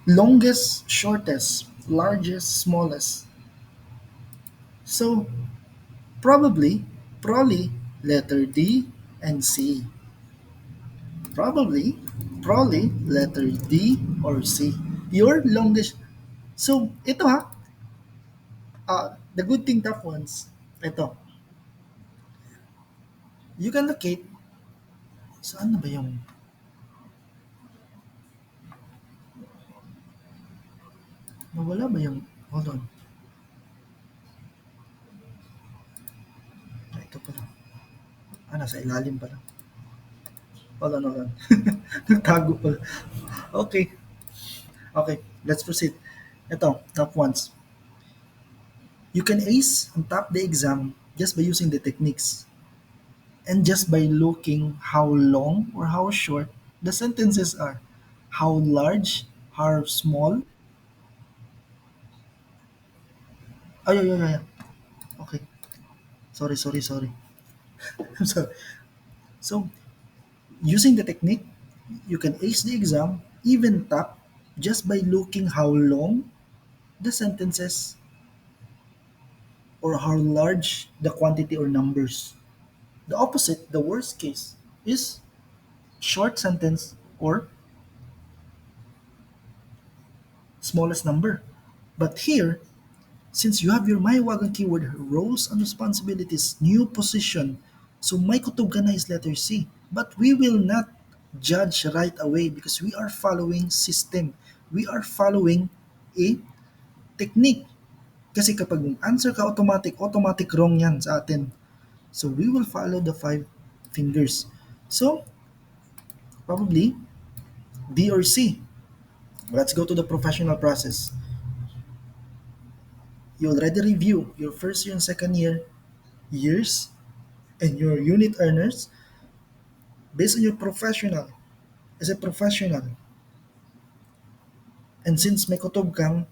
longest, shortest, largest, smallest. So, probably, letter D and C. Probably, letter D or C. Your longest. So, ito the good thing tough ones, ito, you can locate, saan na ba yung, nawala ba yung, hold on. Ito pala. Nasa ilalim pala. Hold on. Nagtago pala. Okay. Okay, let's proceed. Ito, top ones. You can ace and top the exam just by using the techniques and just by looking how long or how short the sentences are. How large, how small. Yeah. Okay. Sorry. I'm sorry. So, using the technique, you can ace the exam, even top, just by looking how long the sentences or how large the quantity or numbers. The opposite, the worst case, is short sentence or smallest number. But here, since you have your Mahiwagang keyword, roles and responsibilities, new position, so may kutub ka na is letter C. But we will not judge right away because we are following system. We are following a technique. Kasi kapag answer ka automatic wrong yan sa atin. So we will follow the five fingers. So, probably D or C. Let's go to the professional process. You already review your first year and second years and your unit earners based on your professional as a professional. And since may kutob kang,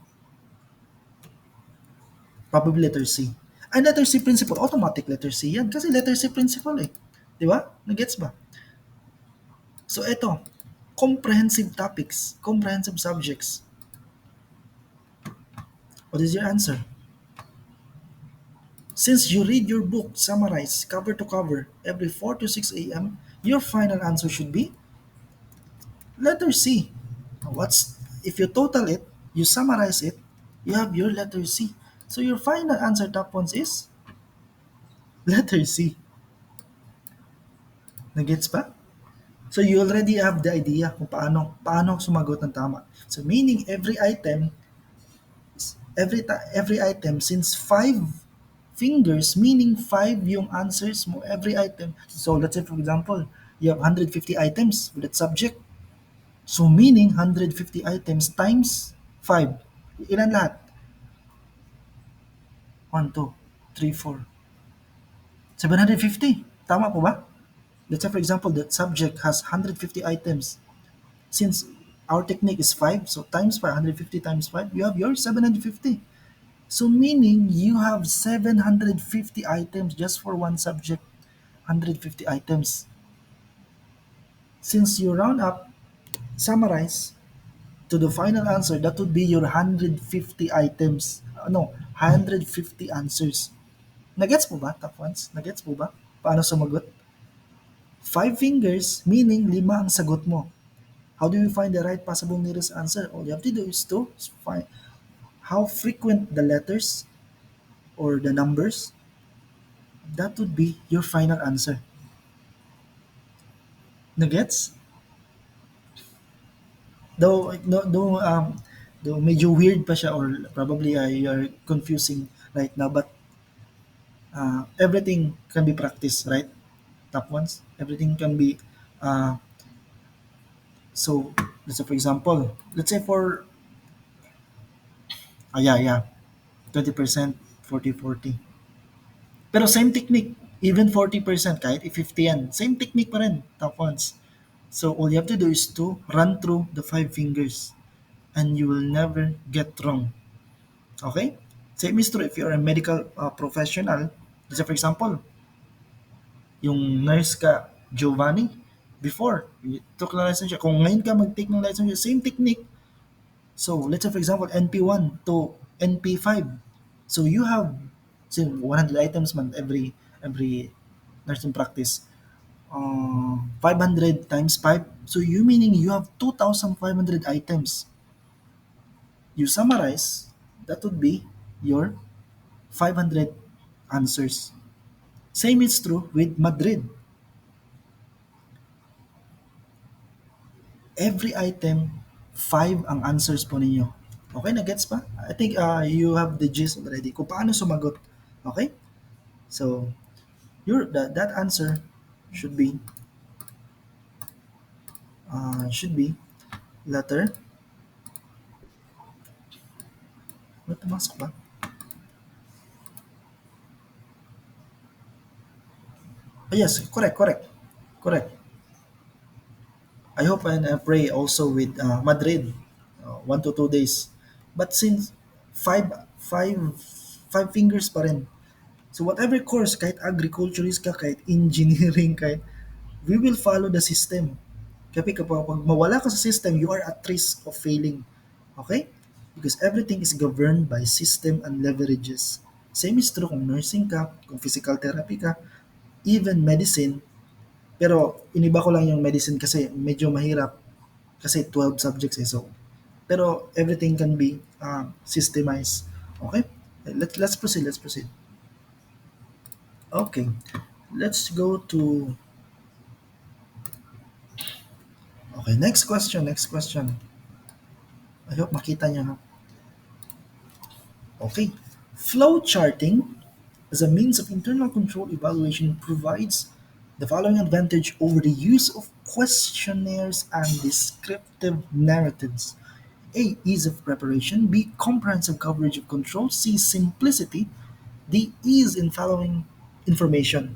probably letter C. And letter C principal, automatic letter C yan. Kasi letter C principal eh. Di ba? Nagets ba? So eto, comprehensive topics, comprehensive subjects. What is your answer? Since you read your book, summarize cover to cover every 4 to 6 a.m., your final answer should be letter C. What's if you total it, you summarize it, you have your letter C. So your final answer top ones is letter C. Nagets pa? So you already have the idea kung paano sumagot ng tama. So meaning every item since five fingers meaning five yung answers mo every item. So let's say for example, you have 150 items with that subject. So meaning 150 items times 5. Ilan lahat? 1, 2, 3, 4. 750. Tama po ba? Let's say for example, that subject has 150 items. Since our technique is 5, so times 5, 150 times 5, you have your 750. So meaning you have 750 items just for one subject. 150 items. Since you round up, summarize to the final answer, that would be your 150 items. No, 150 answers. Nagets po ba, top ones? Nagets po ba? Paano sumagot? Five fingers, meaning lima ang sagot mo. How do you find the right possible nearest answer? All you have to do is to find how frequent the letters or the numbers. That would be your final answer. Nagets? Though medyo weird pa siya or probably you're confusing right now, but everything can be practiced, right? Top ones, everything can be. Uh, so let's say for example, let's say for yeah, 20%, 40-40. Pero same technique, even 40% kahit i-50 yan, same technique pa rin, top ones. So all you have to do is to run through the five fingers and you will never get wrong. Okay? Same is true if you're a medical professional. Let's say for example, yung nurse ka, Giovanni, before, you took the license siya. Kung ngayon ka mag-take ng license siya, same technique. So, let's say for example, NP1 to NP5. So, you have say, 100 items man every nursing practice. 500 times 5. So, you meaning you have 2,500 items. You summarize, that would be your 500 answers. Same is true with Madrid. Every item, 5 ang answers po ninyo. Okay, na-gets pa? I think you have the gist already kung paano sumagot. Okay? So, that answer should be letter. What pumasok ba? Ah, yes, correct, correct. Correct. I hope and I pray also with Madrid, 1 to 2 days. But since five, five, five fingers pa rin. So whatever course, kahit agriculturist ka, kahit engineering, kahit we will follow the system. Kasi kapag mawala ka sa system, you are at risk of failing. Okay? Because everything is governed by system and leverages. Same is true kung nursing ka, kung physical therapy ka, even medicine. Pero iniba ko lang yung medicine kasi medyo mahirap kasi 12 subjects eh. So, pero everything can be systemized. Okay? Let's proceed. Let's proceed. Okay. Let's go to okay, next question, next question. I hope makita niyo, no? Okay. Flow charting as a means of internal control evaluation provides the following advantage over the use of questionnaires and descriptive narratives. A. Ease of preparation. B. Comprehensive coverage of control. C. Simplicity. D. Ease in following information.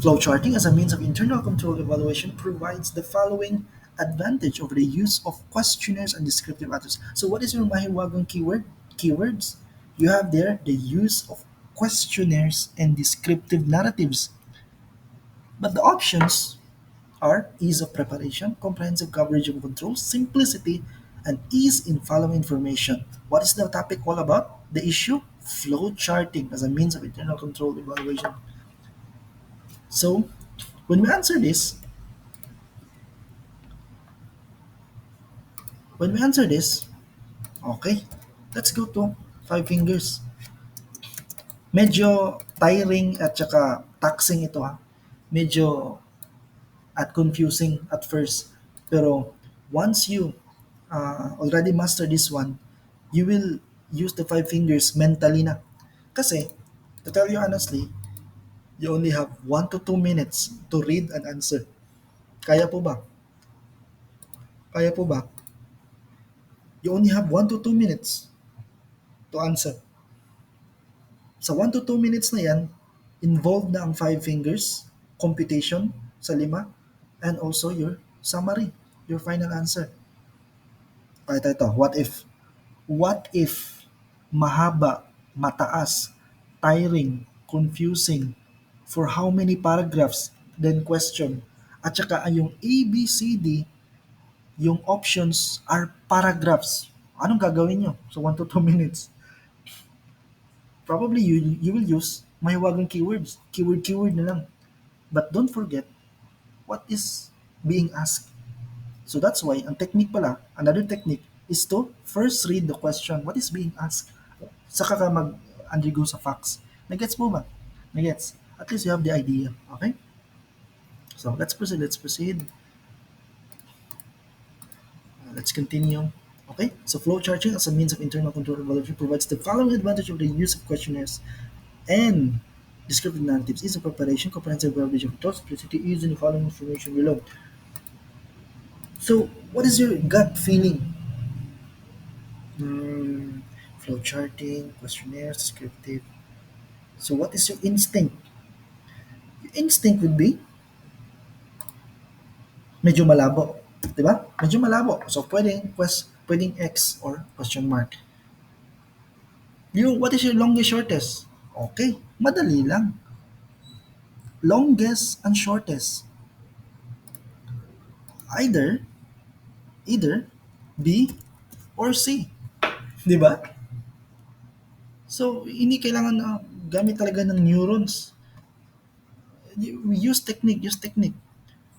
Flowcharting as a means of internal control evaluation provides the following advantage over the use of questionnaires and descriptive answers. So what is your mahiwagang keywords? You have there the use of questionnaires and descriptive narratives. But the options are ease of preparation, comprehensive coverage of control, simplicity, and ease in following information. What is the topic all about? The issue? Flow charting as a means of internal control evaluation. So, when we answer this, when we answer this, okay, let's go to five fingers. Medyo tiring at saka taxing ito ha. Medyo at confusing at first. Pero once you already master this one, you will use the five fingers mentally na. Kasi, to tell you honestly, you only have 1 to 2 minutes to read and answer. Kaya po ba? Kaya po ba? You only have 1 to 2 minutes to answer. Sa 1 to 2 minutes na yan, involved na ang five fingers, computation sa lima, and also your summary, your final answer. Ito. What if? What if? mahaba, mataas, tiring, confusing, for how many paragraphs, then question. At saka yung A, B, C, D, yung options are paragraphs. Anong gagawin nyo? So 1 to 2 minutes. Probably you will use mahiwagang keywords. Keyword na lang. But don't forget what is being asked. So that's why, ang technique pala, another technique is to first read the question, what is being asked. Saka ka mag-undergo sa facts. Nagets mo ba? Nagets? At least you have the idea. Okay? So let's proceed. Let's proceed. Let's continue. Okay? So flowcharting as a means of internal control evaluation provides the following advantage of the use of questionnaires and descriptive narratives. Ease of preparation, comprehensive evaluation of thoughts, simplicity, ease in the following information below. So, what is your gut feeling? Hmm, flow charting, questionnaires, descriptive. So, what is your instinct? Your instinct would be medyo malabo. Di ba? Medyo malabo. So, pwedeng X or question mark. What is your longest, shortest? Okay, madali lang. Longest and shortest. Either, either B or C. Di ba? So, hindi kailangan na gamit talaga ng neurons. Use technique.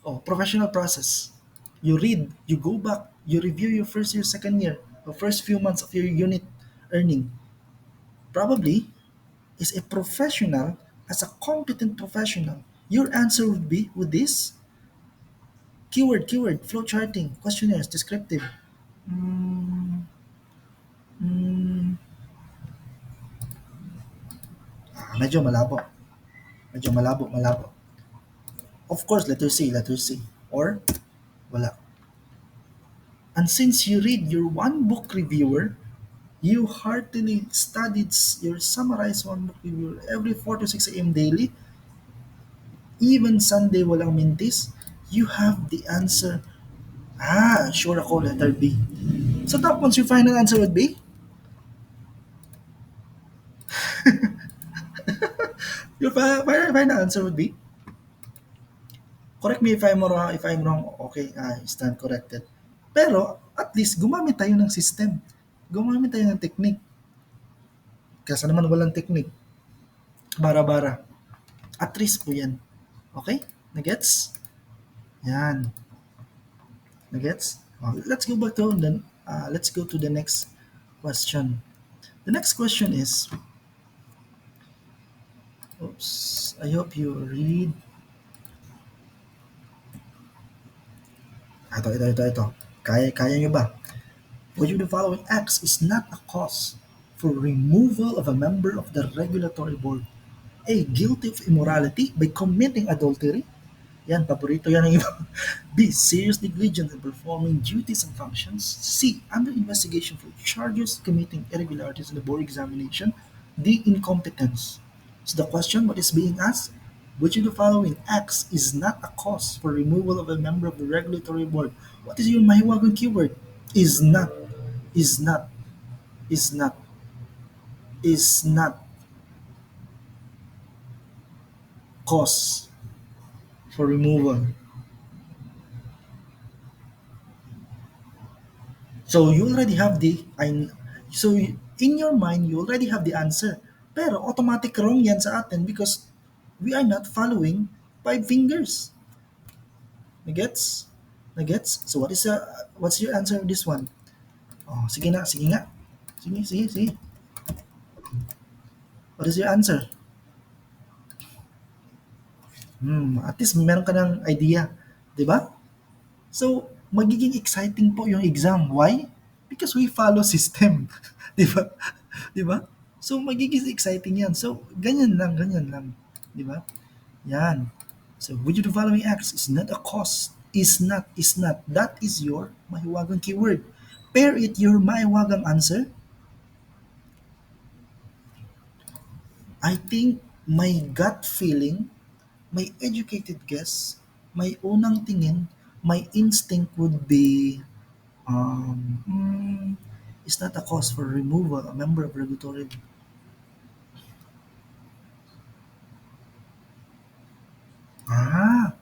Oh, professional process. You read, you go back, you review your first year, second year, or first few months of your unit earning. Probably, is a professional, as a competent professional, your answer would be with this keyword, flow charting, questionnaires, descriptive. Mm, mm, medyo malabo. Medyo malabo. Of course, letter C. Or, wala. And since you read your one book reviewer, you heartily studied your summarized one book reviewer every 4 to 6 a.m. daily, even Sunday walang mintis, you have the answer. Sure ako, letter B. So top once your final answer would be, your final answer would be, correct me if I'm wrong, okay, I stand corrected. Pero, at least, gumamit tayo ng system. Gumamit tayo ng technique. Kasi naman walang technique. Bara-bara. At least po yan. Okay? Nagets? Yan. Nagets? Let's go back to then. Let's go to the next question. The next question is, oops, I hope you read. Ito. Kaya nyo ba? Which of the following acts is not a cause for removal of a member of the regulatory board? A. Guilty of immorality by committing adultery. Yan, paborito yan ng iba. B. Serious negligence in performing duties and functions. C. Under investigation for charges committing irregularities in the board examination. D. Incompetence. So the question, what is being asked? Which of the following acts is not a cause for removal of a member of the regulatory board? What is your mahiwagang keyword? Is not, is not, is not, is not cause for removal. So you already have in your mind you already have the answer. Pero automatic wrong yan sa atin because we are not following five fingers. Nagets? Nagets? So what's your answer of this one? Oh, sige na, sige nga. Sige. What is your answer? At least meron ka ng idea, 'di ba? So, magiging exciting po yung exam. Why? Because we follow system. 'Di ba? 'Di ba? So, magiging exciting yan. So, ganyan lang. 'Di ba? Yan. So, which of the following acts is not a cause? Is not. That is your mahiwagang keyword. Pair it your mahiwagang answer. I think my gut feeling, my educated guess, my unang tingin, my instinct would be Um, mm, is not a cause for removal a member of regulatory. Ah,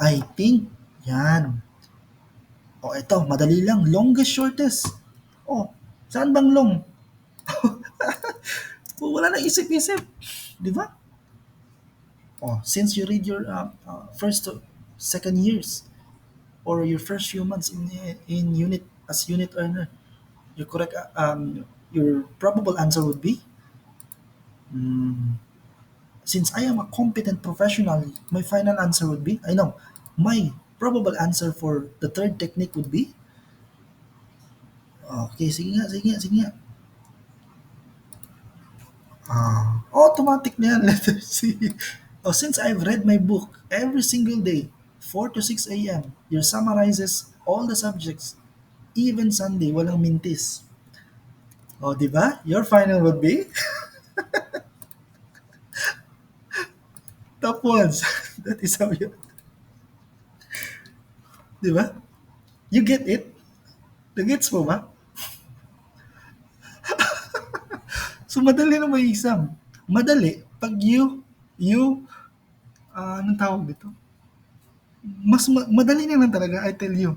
I think yan. O ito, madali lang. Longest, shortest. Oh, saan bang long? Oh, wala nang isip-isip. Di ba? Oh, since you read your first to second years or your first few months in unit as unit earner, your correct your probable answer would be, mm, since I am a competent professional, my final answer would be, I know, my probable answer for the third technique would be, okay, sige nga, sige nga, sige nga. Automatic na yan, letter C. Oh, since I've read my book every single day, 4 to 6 a.m., your summarizes all the subjects, even Sunday, walang mintis. Oh, di ba? Your final would be top ones. That is how you, di ba? You get it? Nagets mo ba? So, madali na may exam. Madali, pag anong tawag dito? Madali na lang talaga, I tell you.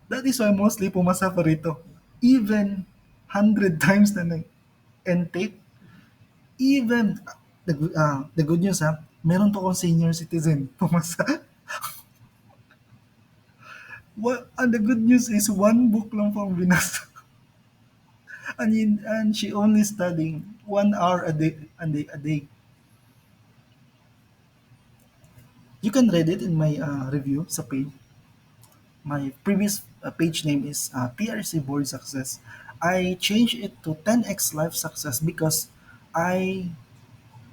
That is why mostly pumasa pa rito. Even 100 times na nag-intake, even, the good news ha, meron to akong senior citizen, pumasa. And the good news is, one book lang po ang binasa. And she only studying 1 hour a day. You can read it in my review sa page. My previous page name is PRC Board Success. I changed it to 10x Life Success because I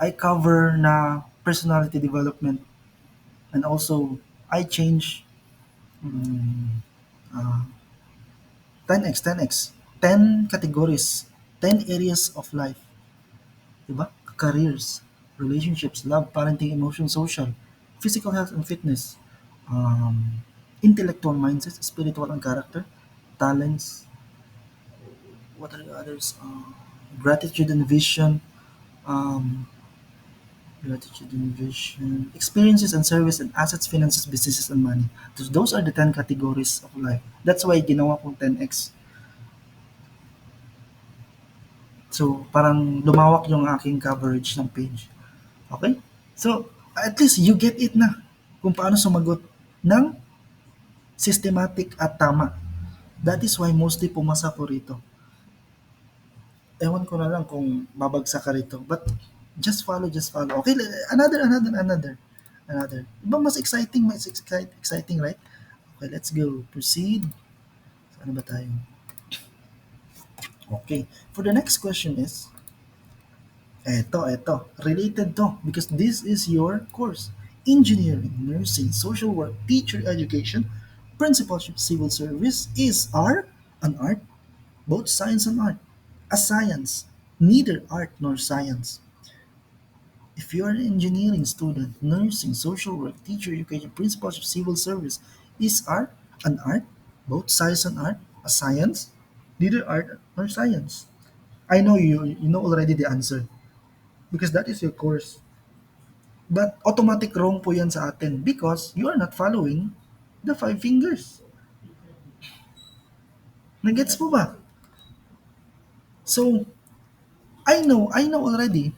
I cover na personality development, and also I change uh, 10x 10 categories, 10 areas of life, 'di ba? Careers, relationships, love, parenting, emotion, social, physical health and fitness, intellectual mindset, spiritual and character, talents, what are the others? Gratitude and vision, um, gratitude and vision, experiences and service and assets, finances, businesses, and money. Those are the 10 categories of life. That's why ginawa kong 10x. So, parang lumawak yung aking coverage ng page. Okay? So, at least you get it na kung paano sumagot ng systematic at tama. That is why mostly pumasa ko rito. Ewan ko na lang kung babagsak ka rito. But just follow, just follow. Okay, another. Iba mas exciting, right? Okay, let's go. Proceed. Ano ba tayo? Okay. For the next question is, eto. Related to because this is your course. Engineering, nursing, social work, teacher education, principalship, civil service is an art, both science and art. A science, neither art nor science. If you are an engineering student, nursing, social work, teacher education, principalship, civil service is an art, both science and art, a science, neither art nor science. I know you know already the answer because that is your course. But automatic wrong po yan sa atin because you are not following the five fingers. Nagets mo ba? So, I know already.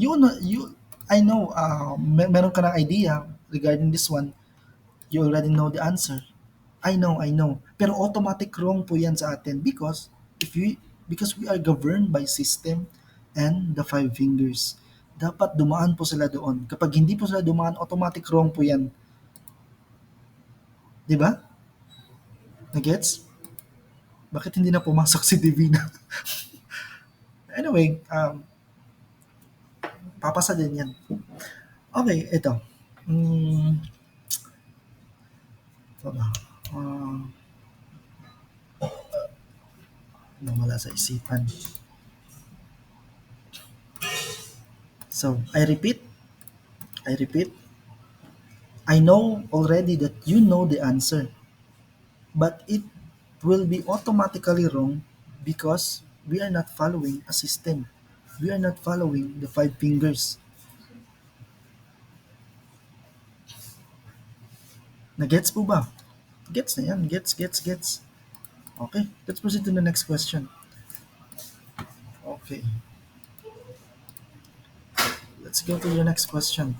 I know, meron ka ng idea regarding this one. You already know the answer. I know. Pero automatic wrong po yan sa atin because we are governed by system and the five fingers. Dapat dumaan po sila doon. Kapag hindi po sila dumaan, automatic wrong po yan. 'Di ba? Nagets? Bakit hindi na pumasok si Divina? Anyway, papasa din yan. Okay, ito. Hmm, ano ba? Ah, nawala sa isipan. So, I repeat, I know already that you know the answer, but it will be automatically wrong because we are not following a system. We are not following the five fingers. Na-gets po ba? Gets na yan. Gets. Okay, let's proceed to the next question. Okay, let's go to the next question.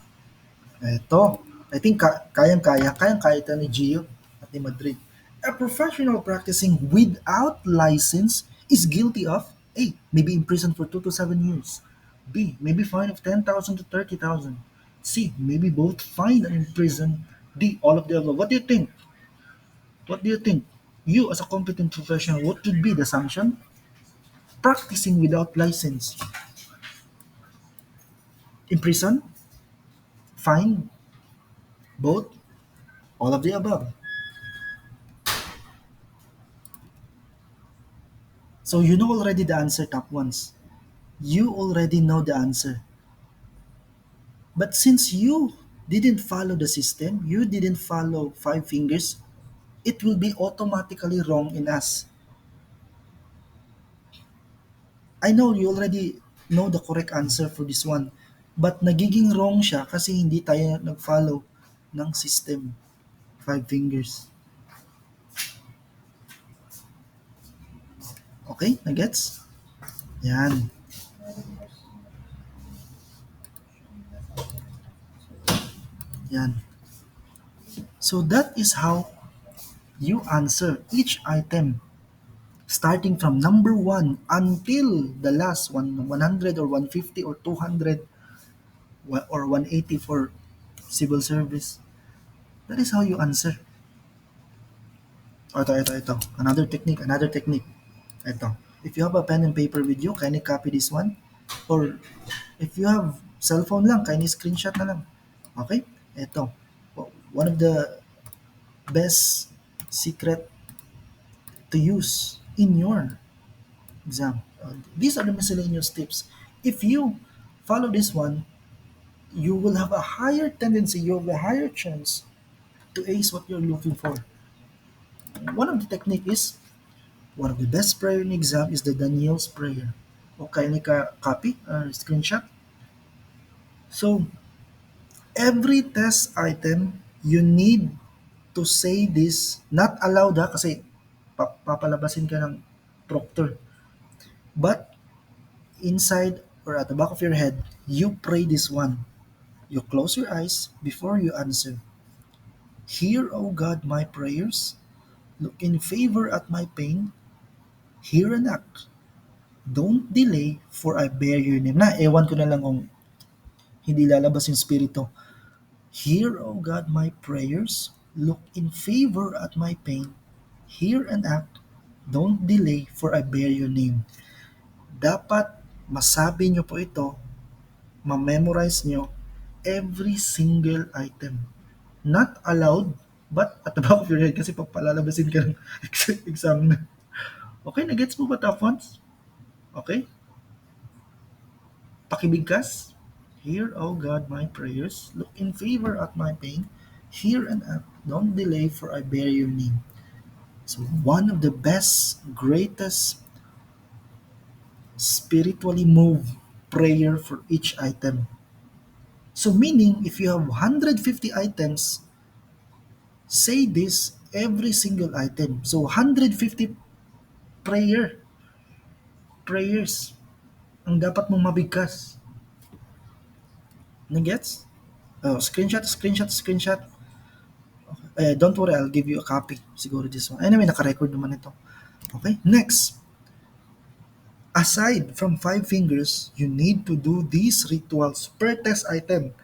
Eto, I think kayang-kaya ito ni Gio at ni Madrid. A professional practicing without license is guilty of A. Maybe imprisoned for 2 to 7 years. B. Maybe fine of 10,000 to 30,000. C. Maybe both fined and imprisoned. D. All of the above. What do you think? What do you think? You as a competent professional, what would be the sanction? Practicing without license. Imprison? Fine? Both? All of the above. So you know already the answer, top ones. You already know the answer. But since you didn't follow the system, you didn't follow five fingers, it will be automatically wrong in us. I know you already know the correct answer for this one. But nagiging wrong siya kasi hindi tayo nag-follow ng system. Five fingers. Okay? Nagets? Yan. Yan. So that is how you answer each item starting from number 1 until the last one, 100 or 150 or 200 or 180 for civil service. That is how you answer. O, ito. Another technique. Ito. If you have a pen and paper with you, kindly copy this one. Or if you have cellphone lang, kindly screenshot na lang. Okay? Ito. One of the best secret to use in your exam. These are the miscellaneous tips. If you follow this one, you will have a higher tendency, you have a higher chance to ace what you're looking for. One of the technique is, one of the best prayer in exam is the Daniel's prayer. Okay, ka copy or screenshot. So, every test item, you need to say this, not allowed ha, kasi papalabasin ka ng proctor. But, inside or at the back of your head, you pray this one. You close your eyes before you answer. Hear, O God, my prayers. Look in favor at my pain. Hear and act. Don't delay, for I bear your name. Na, ewan ko na lang kung hindi lalabas yung spirito. Hear, O God, my prayers. Look in favor at my pain. Hear and act. Don't delay, for I bear your name. Dapat masabi nyo po ito, ma-memorize nyo every single item. Not allowed, but at the back of your head kasi pag palalabasin ka ng exam na. Okay, na-gets mo ba, top ones? Okay? Pakibigkas. Hear, O God, my prayers. Look in favor at my pain. Hear and act. Don't delay, for I bear your name. So one of the best, greatest, spiritually moved prayer for each item. So meaning, if you have 150 items, say this every single item. So 150 prayers ang dapat mong mabigkas. Nagets? Oh, screenshot. Don't worry, I'll give you a copy. Siguro this one. Anyway, naka-record naman ito. Okay, next. Aside from five fingers, you need to do these rituals per test item.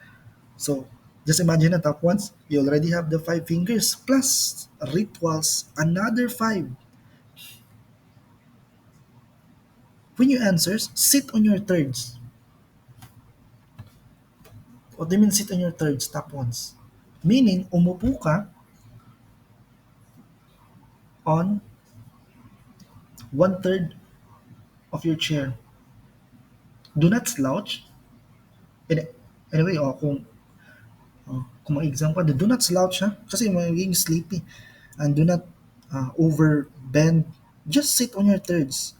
So, just imagine na top ones, you already have the five fingers plus rituals, another five. When you answers, sit on your thirds. What do you mean sit on your thirds, top ones? Meaning, umupo ka on one third of your chair. Do not slouch. And anyway, kung mag-exam ka, do not slouch ha, kasi magiging sleepy. And do not over bend, just sit on your thirds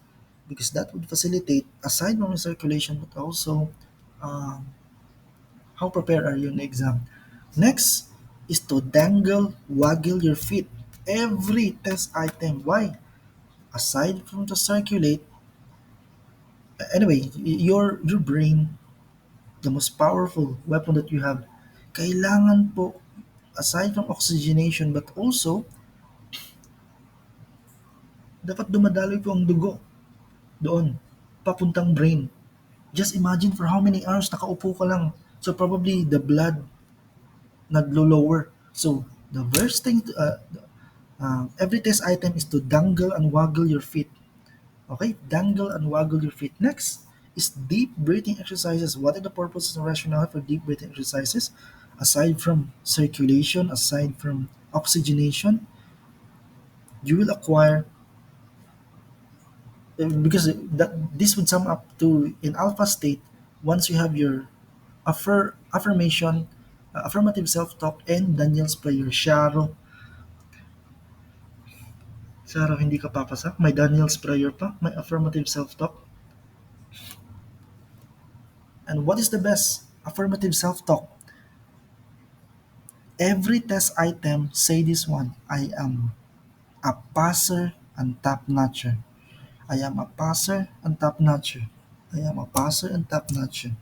because that would facilitate, aside from the circulation, but also um, how prepared are you in the exam. Next is to dangle, waggle your feet. Every test item. Why? Aside from to circulate, anyway, your brain, the most powerful weapon that you have, kailangan po, aside from oxygenation, but also, dapat dumadaloy po ang dugo doon, papuntang brain. Just imagine for how many hours nakaupo ka lang. So probably the blood naglo-lower. So the first thing, every test item is to dangle and waggle your feet. Okay, dangle and waggle your feet. Next is deep breathing exercises. What are the purposes and rationale for deep breathing exercises? Aside from circulation, aside from oxygenation, you will acquire, because this would sum up to in alpha state. Once you have your affirmation, affirmative self-talk, and Daniel's prayer. Sharo, hindi ka papasa. May Daniel's prayer pa. May affirmative self-talk. And what is the best affirmative self-talk? Every test item, say this one. I am a passer and top-notcher. I am a passer and top-notcher. I am a passer and top-notcher.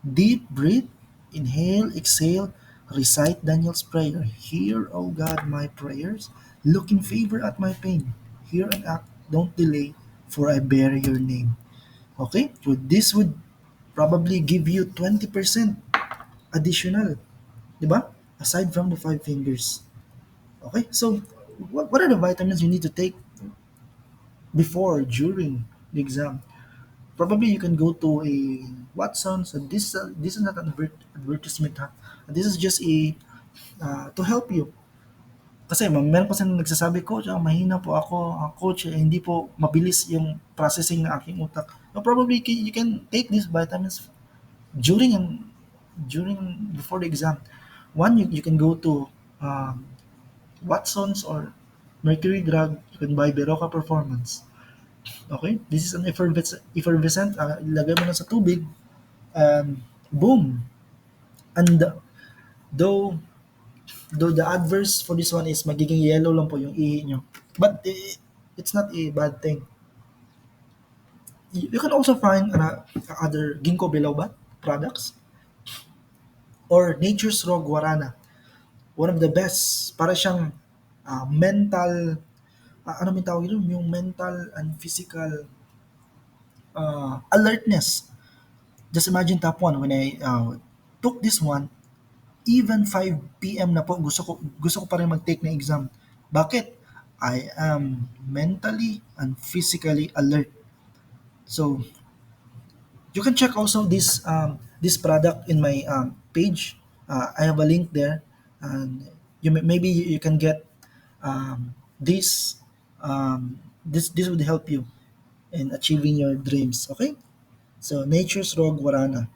Deep breath, inhale, exhale, recite Daniel's prayer. Hear, O God, my prayers. Look in favor at my pain. Hear and act, don't delay, for I bear your name. Okay? So this would probably give you 20% additional, di ba? Aside from the five fingers. Okay? So what are the vitamins you need to take before, during the exam? Probably you can go to a Watson's. And this is not an advertisement, ha. This is just a to help you. Kasi meron pa silang nagsasabi, "Coach, mahina po ako. Coach, hindi po mabilis yung processing ng aking utak." So probably you can take these vitamins during and before the exam. One, you can go to um, Watson's or Mercury Drug. You can buy Beroca Performance. Okay? This is an effervescent. Ilagay mo na sa tubig. Boom. And though though the adverse for this one is magiging yellow lang po yung ihi nyo. But it's not a bad thing. You can also find other ginkgo biloba products or Nature's Raw Guarana. One of the best. Para siyang mental, ano may tawag yun? Yung mental and physical alertness. Just imagine top one, when I took this one, even 5 p.m. na po, gusto ko pa rin mag-take ng exam. Bakit? I am mentally and physically alert. So, you can check also this product in my page. I have a link there, and maybe you can get this. This would help you in achieving your dreams. Okay. So, Nature's Raw Guarana.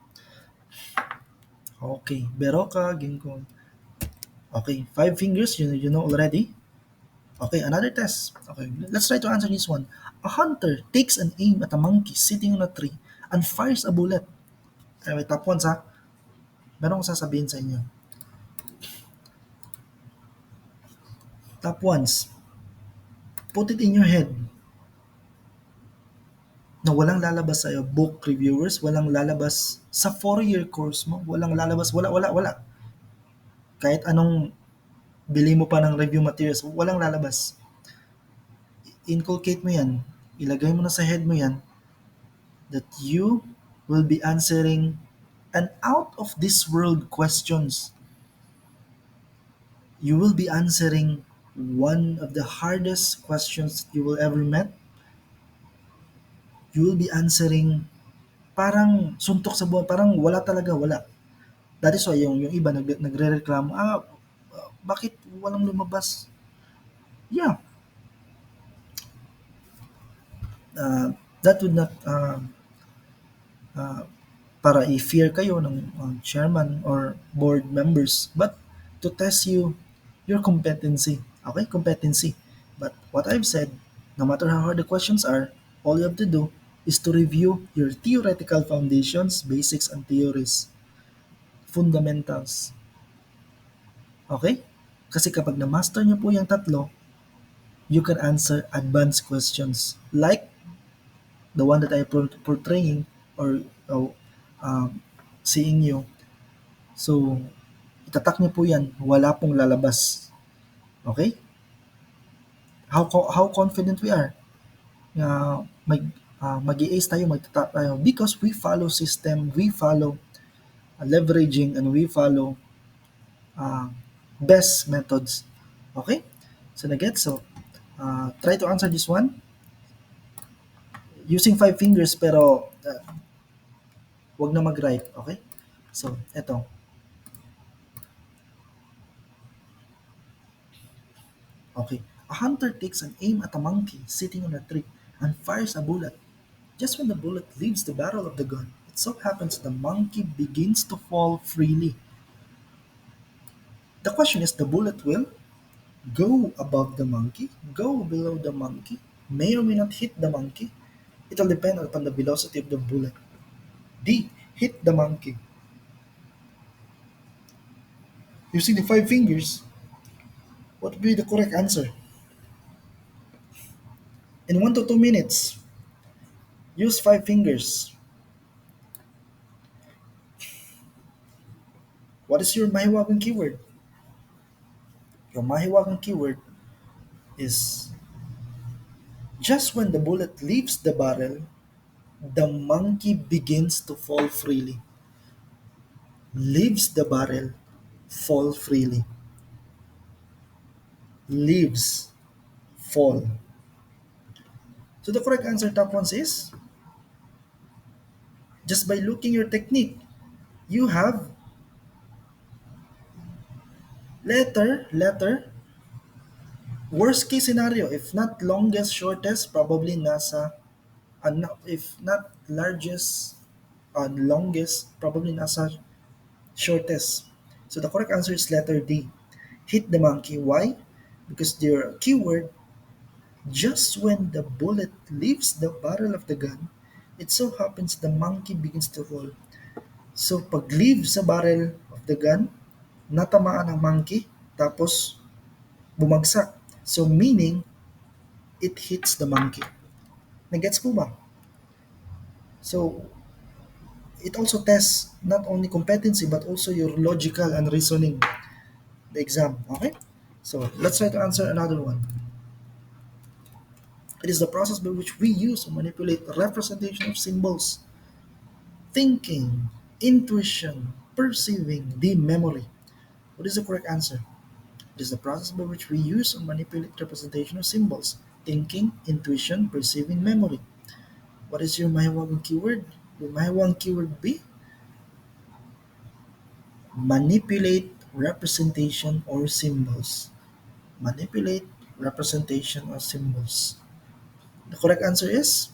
Okay. Beroka, ginkgo. Okay. Five fingers, you know already. Okay, another test. Okay, let's try to answer this one. A hunter takes an aim at a monkey sitting on a tree and fires a bullet. Okay, top ones ha. Meron akong sasabihin sa inyo. Top ones. Put it in your head na walang lalabas sa'yo, book reviewers, walang lalabas sa 4-year course mo, walang lalabas, wala. Kahit anong bili mo pa ng review materials, walang lalabas. Inculcate mo yan, ilagay mo na sa head mo yan, that you will be answering an out of this world questions. You will be answering one of the hardest questions that you will ever met. You will be answering parang suntok sa buwan, parang wala talaga, wala. That is why yung iba nagre-reklamo, bakit walang lumabas? Yeah, that would not para i-fear kayo ng chairman or board members, but to test your competency. Okay, competency. But what I've said, No matter how hard the questions are, all you have to do is to review your theoretical foundations, basics, and theories, fundamentals. Okay? Kasi kapag na-master niyo po yung tatlo, you can answer advanced questions like the one that I portraying or um, seeing you. So, itatak niyo po yan. Wala pong lalabas. Okay? How confident we are na mag-i-ace tayo, magtata tayo because we follow system, we follow leveraging, and we follow uh, best methods. Okay? So, na-get? So, try to answer this one using five fingers pero wag na mag-right. Okay? So, eto. Okay. A hunter takes an aim at a monkey sitting on a tree and fires a bullet. Just when the bullet leaves the barrel of the gun, it so happens the monkey begins to fall freely. The question is the bullet will go above the monkey, go below the monkey, may or may not hit the monkey. It will depend upon the velocity of the bullet. D. Hit the monkey. Using the five fingers, what would be the correct answer? In 1 to 2 minutes, use five fingers. What is your mahiwagang keyword? Your mahiwagang keyword is just when the bullet leaves the barrel, the monkey begins to fall freely. Leaves the barrel, fall freely. Leaves, fall. So the correct answer, top ones, is just by looking your technique. You have letter, worst case scenario, if not longest, shortest, probably nasa, if not largest, longest, probably nasa shortest. So the correct answer is letter D. Hit the monkey. Why? Because their keyword, just when the bullet leaves the barrel of the gun, it so happens the monkey begins to fall. So pag leave sa barrel of the gun, natamaan ang monkey, tapos bumagsak. So meaning, it hits the monkey. Nagets po ba? So it also tests not only competency but also your logical and reasoning, the exam. Okay? So let's try to answer another one. It is the process by which we use to manipulate the representation of symbols, thinking, intuition, perceiving, the memory. What is the correct answer? It is the process by which we use to manipulate representation of symbols, thinking, intuition, perceiving, memory. What is your mahiwagang keyword? Your mahiwagang keyword B? Manipulate representation or symbols. Manipulate representation or symbols. The correct answer is,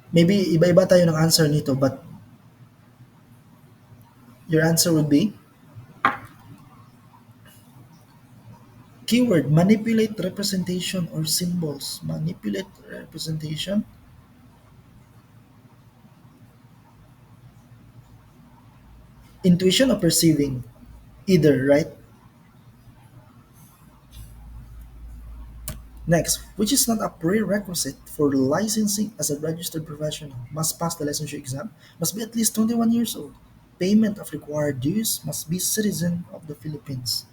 maybe iba-iba tayo ng answer nito, but your answer would be keyword manipulate representation or symbols. Manipulate representation, intuition or perceiving. Either, right? Next, which is not a prerequisite for licensing as a registered professional, must pass the licensure exam, must be at least 21 years old. Payment of required dues, must be citizen of the Philippines.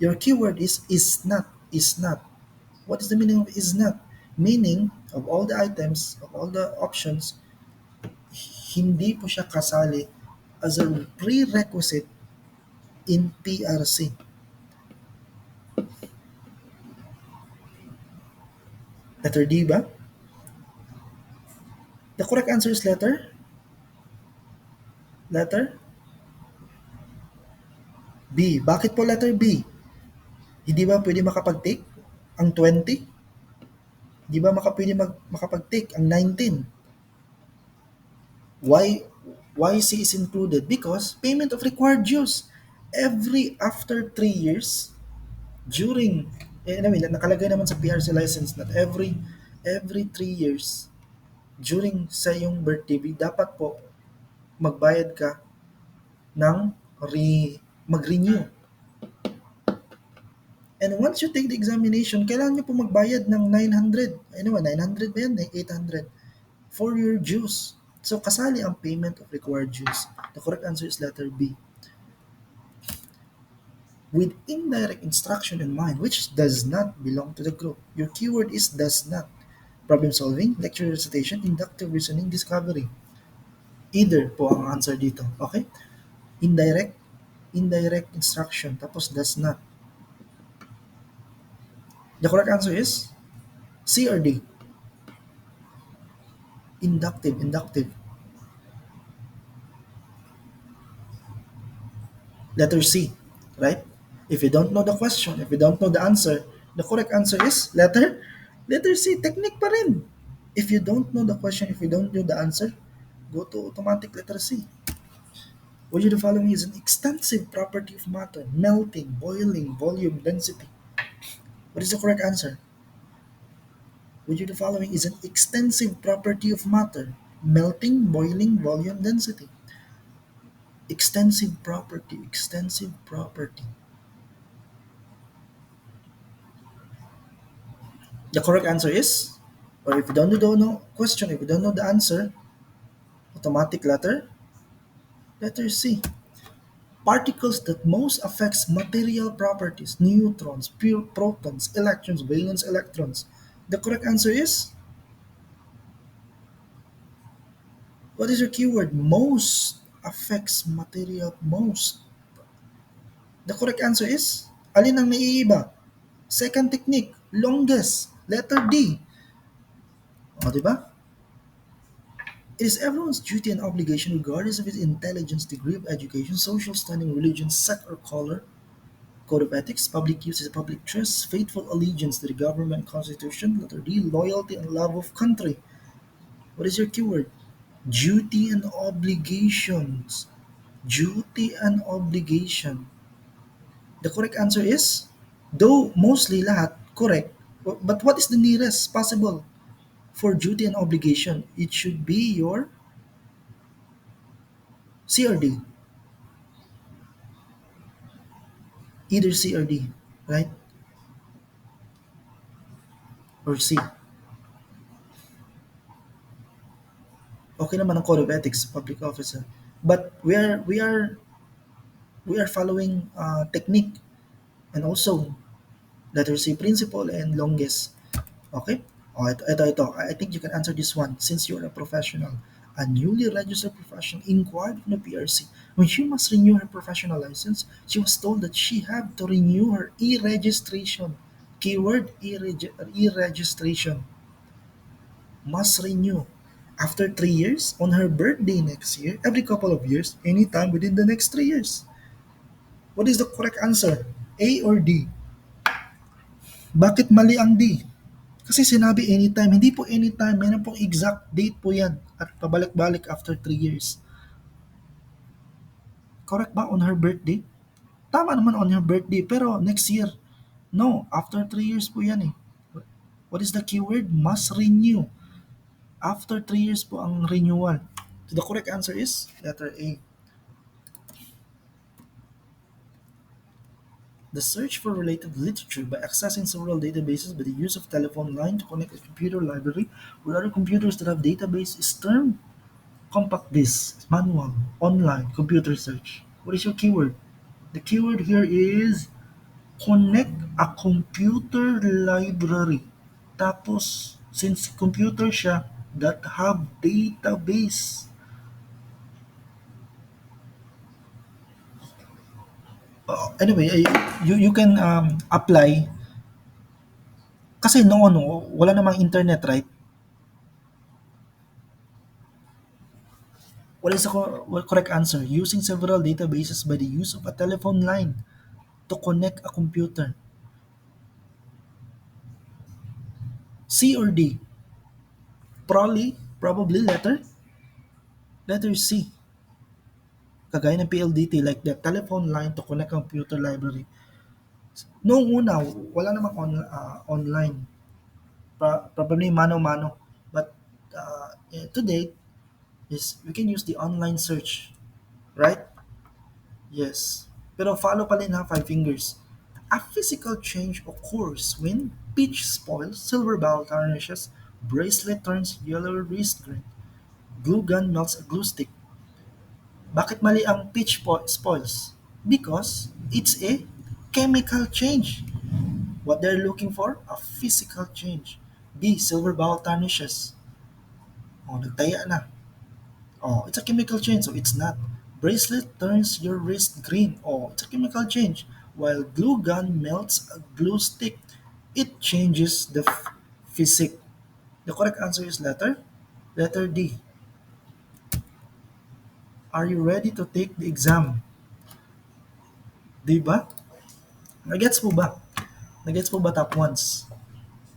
Your keyword is not, is not. What is the meaning of is not? Meaning, of all the items, of all the options, hindi po siya kasali as a prerequisite in PRC. Letter D ba? The correct answer is letter B. Bakit po letter B? Hindi ba pwede makapag-take ang 20? Hindi ba pwede makapag-take ang 19? Why C is included? Because payment of required dues. Every after 3 years, during Anyway, nakalagay naman sa PRC license that every 3 years during sa iyong birthday, dapat po magbayad ka ng mag-renew. And once you take the examination, kailangan nyo po magbayad ng 900. Anyway, 900 ba yan? 800 for your dues. So, kasali ang payment of required dues. The correct answer is letter B. With indirect instruction in mind, which does not belong to the group. Your keyword is does not. Problem solving, lecture recitation, inductive reasoning, discovery. Either po ang answer dito. Okay? Indirect, indirect instruction, tapos does not. The correct answer is C or D. Inductive, inductive. Letter C, right? If you don't know the question, if you don't know the answer, the correct answer is letter C, technique pa rin. If you don't know the question, if you don't know the answer, go to automatic letter C. Which of the following is an extensive property of matter? Melting, boiling, volume, density. What is the correct answer? Which of the following is an extensive property of matter? Melting, boiling, volume, density. Extensive property, extensive property. The correct answer is, or if you don't know the question, if you don't know the answer, automatic letter C. Particles that most affects material properties, neutrons, pure protons, electrons, valence electrons. The correct answer is, what is your keyword? Most affects material most. The correct answer is, alin ang naiiba? Second technique, longest, letter D. O, di ba? It is everyone's duty and obligation, regardless of its intelligence, degree of education, social standing, religion, sect, or color, code of ethics, public use is public trust, faithful allegiance to the government and constitution, letter D, loyalty and love of country. What is your keyword? Duty and obligations. Duty and obligation. The correct answer is, though mostly lahat correct, but what is the nearest possible for duty and obligation? It should be your C or D. Either C or D, right? Or C. Okay naman ang code of ethics, public officer. But we are following technique and also letter C principle and longest. Okay? Oh, ito. I think you can answer this one since you're a professional. A newly registered professional inquired from the PRC when she must renew her professional license. She was told that she had to renew her e-registration. Keyword e-registration. Must renew after 3 years, on her birthday next year, every couple of years, anytime within the next 3 years. What is the correct answer? A or D? Bakit mali ang D? Kasi sinabi anytime, hindi po anytime, meron pong exact date po yan at pabalik-balik after 3 years. Correct ba on her birthday? Tama naman on her birthday, pero next year. No, after 3 years po yan eh. What is the keyword? Must renew. After 3 years po ang renewal. So the correct answer is letter A. The search for related literature by accessing several databases by the use of telephone line to connect a computer library with other computers that have database is termed compact disk, manual, online, computer search. What is your keyword? The keyword here is connect a computer library. Tapos, since computer siya, that have database. Anyway, you can apply kasi noon wala namang internet, right? What is the correct answer? Using several databases by the use of a telephone line to connect a computer. C or D? Probably letter C. Kagaya ng PLDT, like the telephone line to connect a computer library. Noong una, wala namang online. Probably mano-mano. But today is we can use the online search, right? Yes. Pero follow pa rin ha, five fingers. A physical change occurs when pitch spoils, silver bowl tarnishes, bracelet turns yellow wrist green, glue gun melts a glue stick. Bakit mali ang spoils? Because it's a chemical change. What they're looking for? A physical change. B. Silver bowl tarnishes. Oh, nagtaya na. Oh, it's a chemical change, so it's not. Bracelet turns your wrist green. Oh, it's a chemical change. While glue gun melts a glue stick, it changes the physics. The correct answer is letter D. Are you ready to take the exam? Di ba? Nagets po ba? Nagets po ba top ones?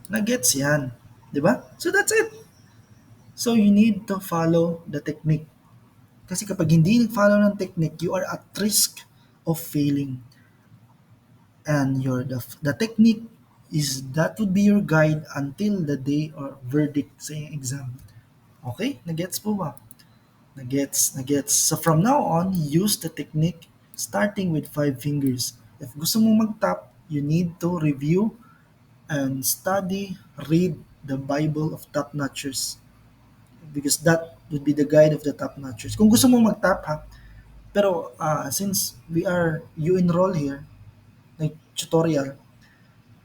Nagets yan. Di ba? So that's it. So you need to follow the technique. Kasi kapag hindi nag-follow ng technique, you are at risk of failing. And the technique is that would be your guide until the day or verdict sa iyong exam. Okay? Nagets po ba? Nagets. So from now on, use the technique starting with five fingers. If gusto mo mag-top, you need to review and read the Bible of top notchers because that would be the guide of the top notchers. Kung gusto mo mag-top ha, pero since you enroll here, like tutorial,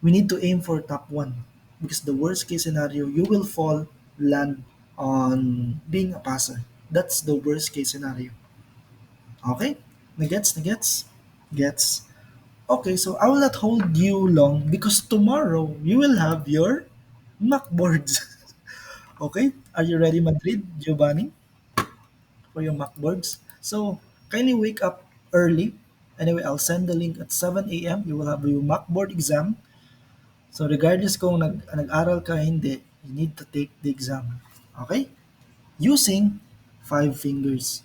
we need to aim for top one because the worst case scenario, you will land on being a passer. That's the worst case scenario. Okay? Nagets? Gets? Okay, so I will not hold you long because tomorrow you will have your mock boards. Okay? Are you ready, Madrid, Giovanni, for your mock boards? So, kindly wake up early. Anyway, I'll send the link at 7 a.m. You will have your mock board exam. So regardless kung nag-aral ka hindi, you need to take the exam. Okay? Using five fingers.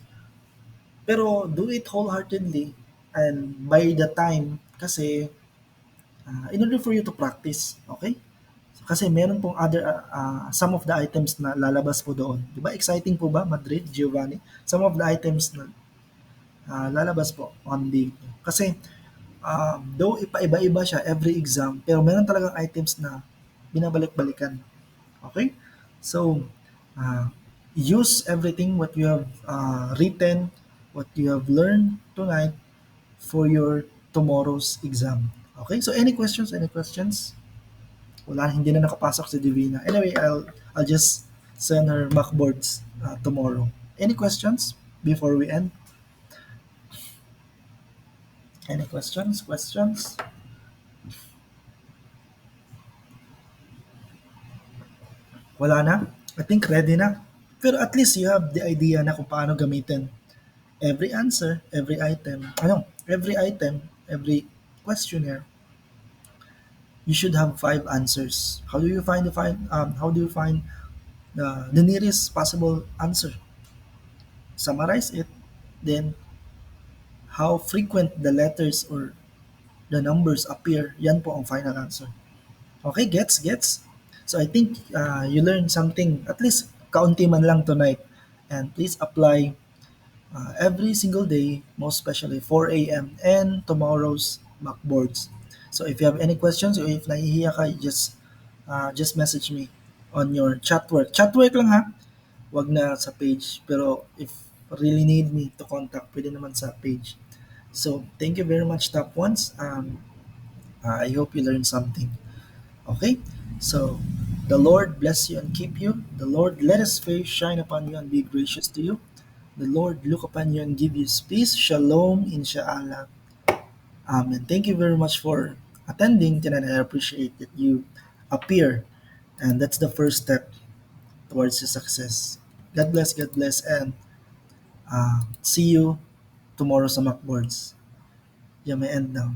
Pero do it wholeheartedly and by the time kasi in order for you to practice, okay? Kasi meron pong some of the items na lalabas po doon. 'Di ba exciting po ba Madrid, Giovanni? Some of the items na lalabas po on the kasi though iba-iba siya every exam, pero meron talagang items na binabalik-balikan. Okay? So, uh, use everything what you have written, what you have learned tonight for your tomorrow's exam. Okay? So, any questions? Any questions? Wala, hindi na nakapasok si Divina. Anyway, I'll just send her mock boards tomorrow. Any questions before we end? Any questions? Questions? Wala na? I think ready na. Pero at least you have the idea na kung paano gamitin every answer, every item, every questionnaire, you should have five answers. How do you find the nearest possible answer? Summarize it, then how frequent the letters or the numbers appear, yan po ang final answer. Okay, gets? So I think you learned something, at least kaunti man lang tonight. And please apply every single day, most especially 4 a.m. and tomorrow's mock boards. So if you have any questions or if nahihiya ka, you just message me on your chat work. Chat work lang ha, wag na sa page. Pero if really need me to contact, pwede naman sa page. So thank you very much, top ones. I hope you learned something. Okay? So the Lord bless you and keep you. The Lord let his face shine upon you and be gracious to you. The Lord look upon you and give you peace. Shalom, inshallah. Amen. Thank you very much for attending tonight. I appreciate that you appear. And that's the first step towards your success. God bless, and see you tomorrow sa mock boards. Yeah, may end now.